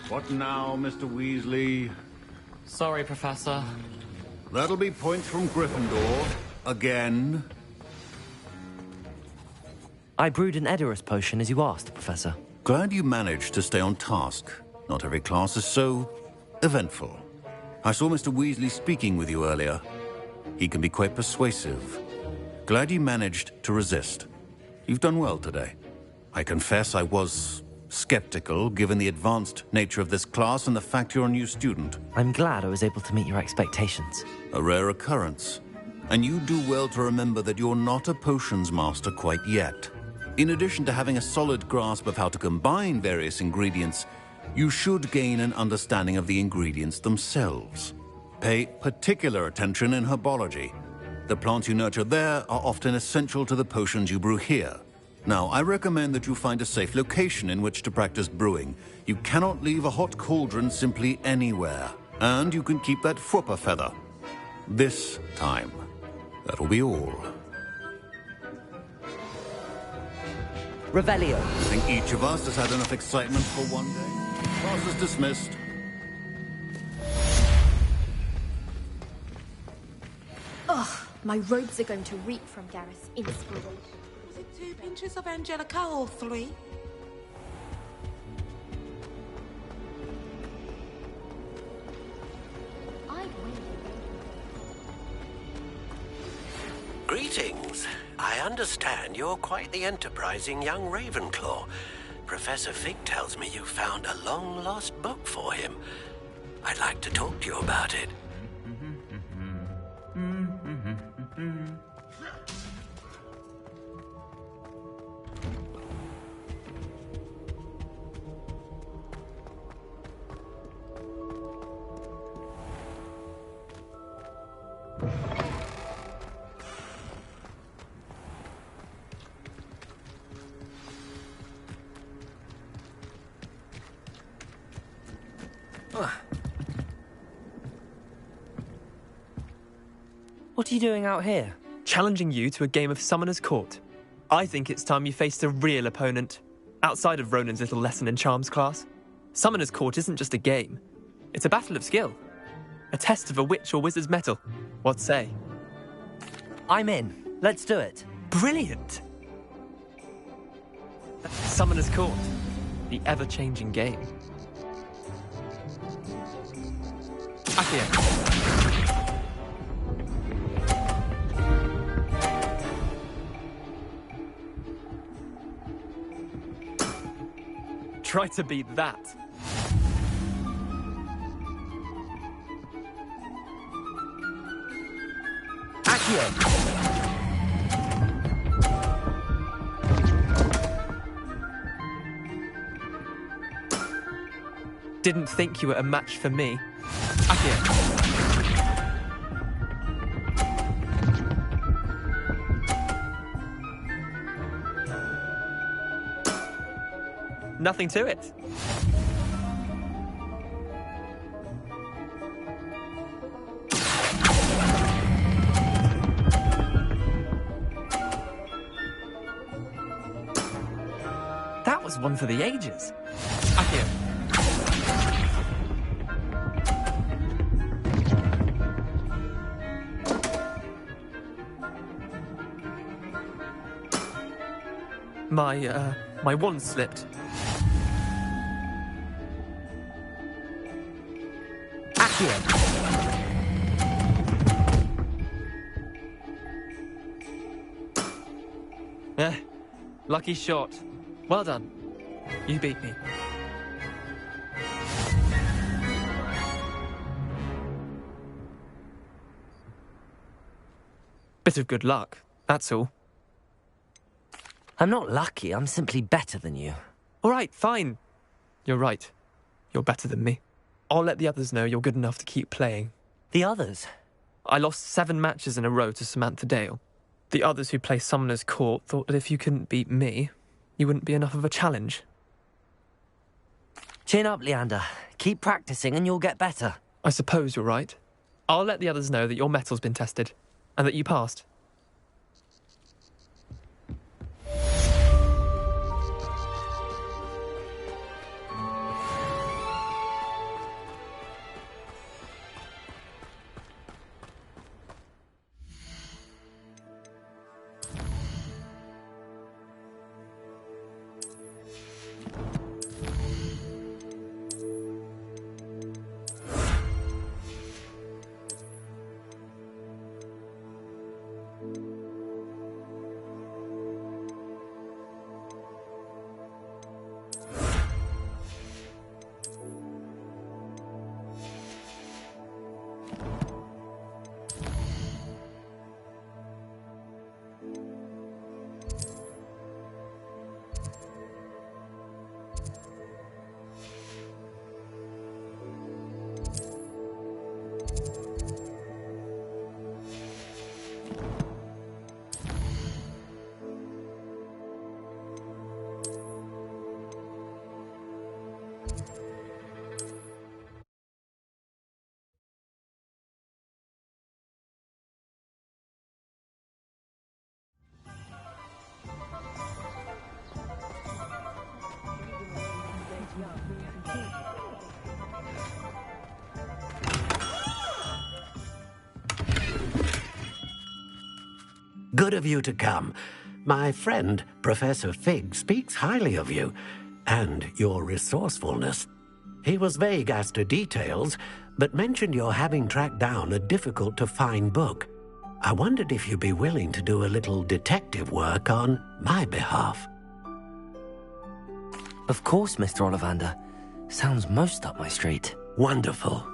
What now, Mr. Weasley? Sorry, Professor. That'll be points from Gryffindor. Again. I brewed an Edurus potion as you asked, Professor. Glad you managed to stay on task. Not every class is so... eventful. I saw Mr. Weasley speaking with you earlier. He can be quite persuasive. Glad you managed to resist. You've done well today. I confess I was skeptical, given the advanced nature of this class and the fact you're a new student. I'm glad I was able to meet your expectations. A rare occurrence. And you do well to remember that you're not a potions master quite yet. In addition to having a solid grasp of how to combine various ingredients, you should gain an understanding of the ingredients themselves. Pay particular attention in herbology. The plants you nurture there are often essential to the potions you brew here. Now, I recommend that you find a safe location in which to practice brewing. You cannot leave a hot cauldron simply anywhere. And you can keep that Fwooper feather. This time. That'll be all. Revelio. I think each of us has had enough excitement for one day. Class is dismissed. Ugh, my robes are going to reek from Gareth's inspiration. Was it 2 pinches of Angelica or 3? Greetings. I understand you're quite the enterprising young Ravenclaw. Professor Fig tells me you found a long-lost book for him. I'd like to talk to you about it. What are you doing out here? Challenging you to a game of Summoner's Court. I think it's time you faced a real opponent, outside of Ronan's little lesson in charms class. Summoner's Court isn't just a game. It's a battle of skill. A test of a witch or wizard's mettle. What say? I'm in. Let's do it. Brilliant! Summoner's Court. The ever-changing game. Accio. Try to beat that. Accio. Didn't think you were a match for me. Accio. Nothing to it. That was one for the ages. Accio. My wand slipped. Lucky shot. Well done. You beat me. Bit of good luck, that's all. I'm not lucky, I'm simply better than you. All right, fine. You're right. You're better than me. I'll let the others know you're good enough to keep playing. The others? I lost 7 matches in a row to Samantha Dale. The others who play Summoner's Court thought that if you couldn't beat me, you wouldn't be enough of a challenge. Chin up, Leander. Keep practicing and you'll get better. I suppose you're right. I'll let the others know that your metal's been tested, and that you passed. Good of you to come. My friend, Professor Fig, speaks highly of you, and your resourcefulness. He was vague as to details, but mentioned your having tracked down a difficult-to-find book. I wondered if you'd be willing to do a little detective work on my behalf. Of course, Mr. Ollivander. Sounds most up my street. Wonderful.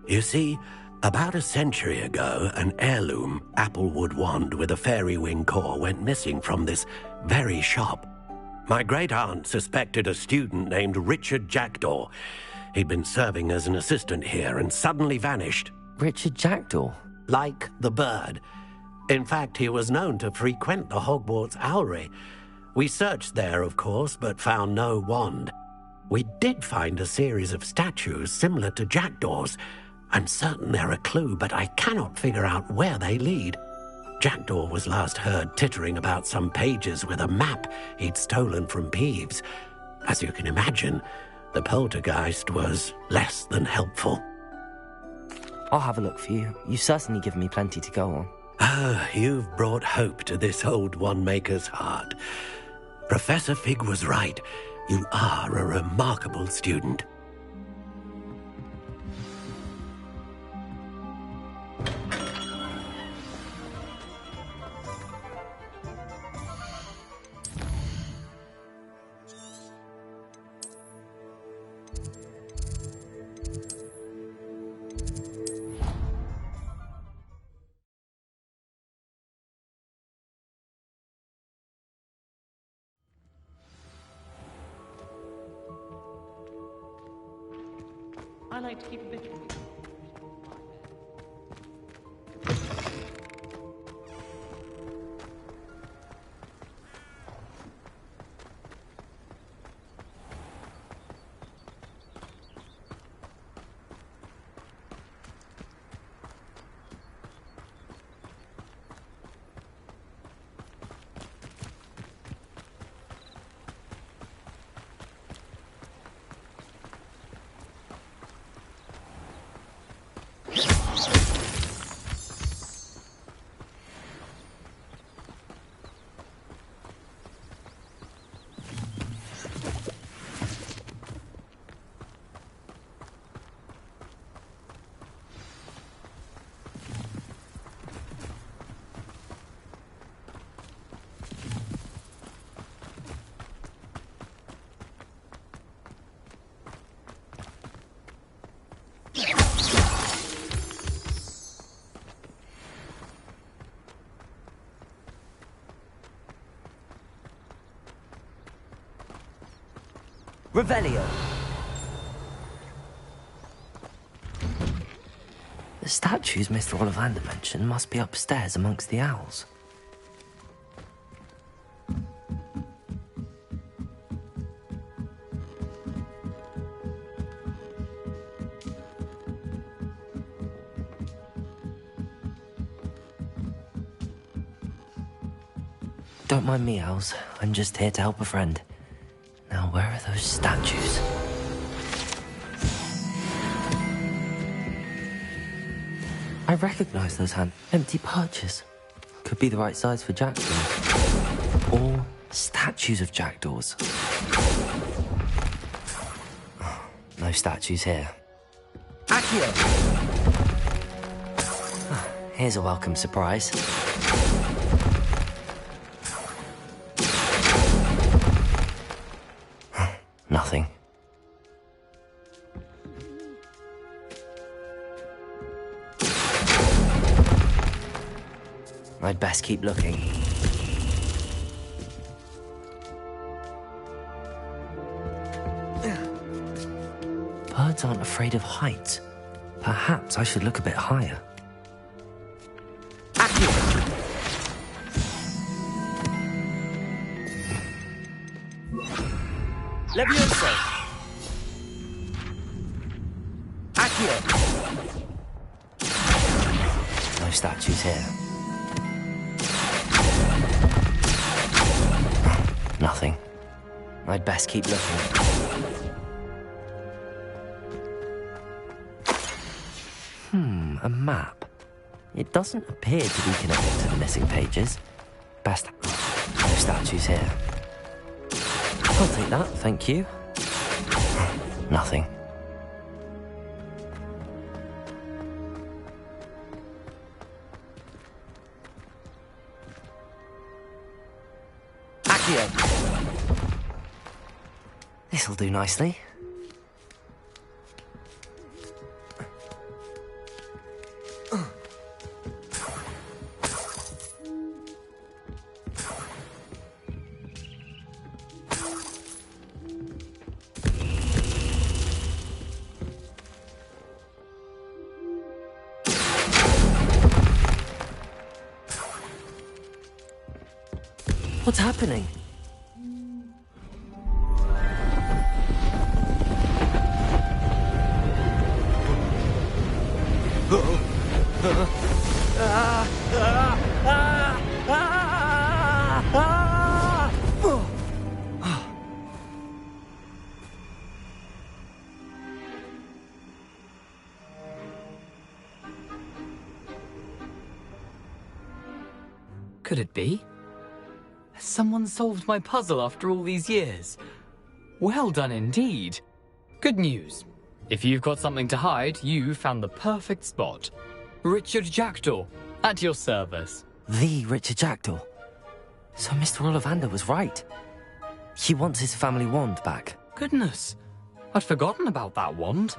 You see, about a century ago, an heirloom applewood wand with a fairy wing core went missing from this very shop. My great-aunt suspected a student named Richard Jackdaw. He'd been serving as an assistant here and suddenly vanished. Richard Jackdaw? Like the bird. In fact, he was known to frequent the Hogwarts Owlery. We searched there, of course, but found no wand. We did find a series of statues similar to jackdaws. I'm certain they're a clue, but I cannot figure out where they lead. Jackdaw was last heard tittering about some pages with a map he'd stolen from Peeves. As you can imagine, the poltergeist was less than helpful. I'll have a look for you. You've certainly given me plenty to go on. Ah, you've brought hope to this old one-maker's heart. Professor Fig was right. You are a remarkable student. I like to keep a bit of it. Revelio! The statues Mr. Ollivander mentioned must be upstairs amongst the owls. Don't mind me, owls. I'm just here to help a friend. Now, where are those statues? I recognize those empty perches. Could be the right size for jackdaws. Or statues of jackdaws. No statues here. Accio! Here's a welcome surprise. Nothing. I'd best keep looking. Birds aren't afraid of heights. Perhaps I should look a bit higher. Levioso! Accio! No statues here. Nothing. I'd best keep looking. A map. It doesn't appear to be connected to the missing pages. Best. No statues here. I'll take that, thank you. Nothing. Accio! This'll do nicely. What's happening? could it be? Has someone solved my puzzle after all these years? Well done indeed. Good news. If you've got something to hide, you found the perfect spot. Richard Jackdaw, at your service. The Richard Jackdaw. So Mr. Ollivander was right. He wants his family wand back. Goodness, I'd forgotten about that wand.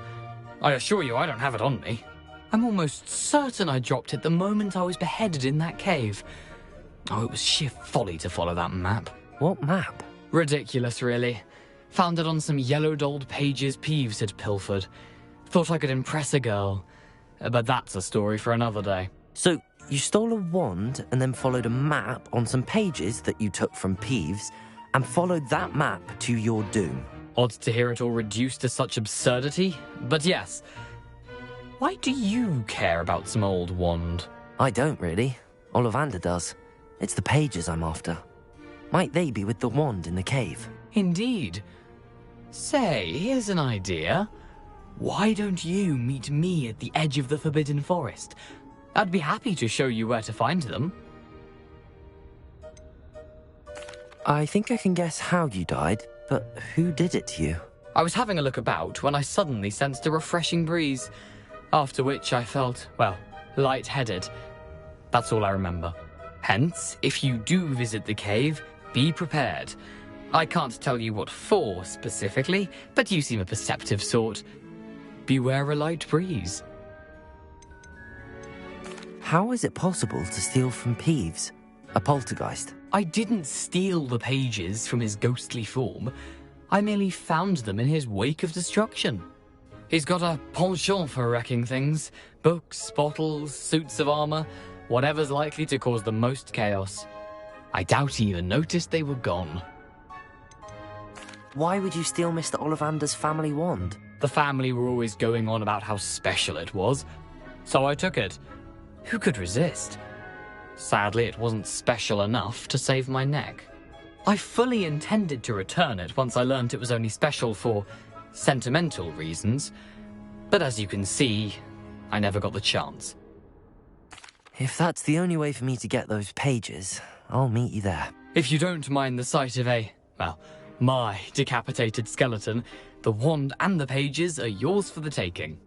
I assure you I don't have it on me. I'm almost certain I dropped it the moment I was beheaded in that cave. Oh, it was sheer folly to follow that map. What map? Ridiculous, really. Found it on some yellowed old pages Peeves had pilfered. Thought I could impress a girl. But that's a story for another day. So, you stole a wand and then followed a map on some pages that you took from Peeves and followed that map to your doom. Odd to hear it all reduced to such absurdity, but yes. Why do you care about some old wand? I don't, really. Ollivander does. It's the pages I'm after. Might they be with the wand in the cave? Indeed. Say, here's an idea. Why don't you meet me at the edge of the Forbidden Forest? I'd be happy to show you where to find them. I think I can guess how you died, but who did it to you? I was having a look about when I suddenly sensed a refreshing breeze, after which I felt, well, lightheaded. That's all I remember. Hence, if you do visit the cave, be prepared. I can't tell you what for specifically, but you seem a perceptive sort. Beware a light breeze. How is it possible to steal from Peeves, a poltergeist? I didn't steal the pages from his ghostly form. I merely found them in his wake of destruction. He's got a penchant for wrecking things. Books, bottles, suits of armor, whatever's likely to cause the most chaos. I doubt he even noticed they were gone. Why would you steal Mr. Ollivander's family wand? The family were always going on about how special it was, so I took it. Who could resist? Sadly, it wasn't special enough to save my neck. I fully intended to return it once I learned it was only special for sentimental reasons, but as you can see, I never got the chance. If that's the only way for me to get those pages, I'll meet you there. If you don't mind the sight of my decapitated skeleton, the wand and the pages are yours for the taking.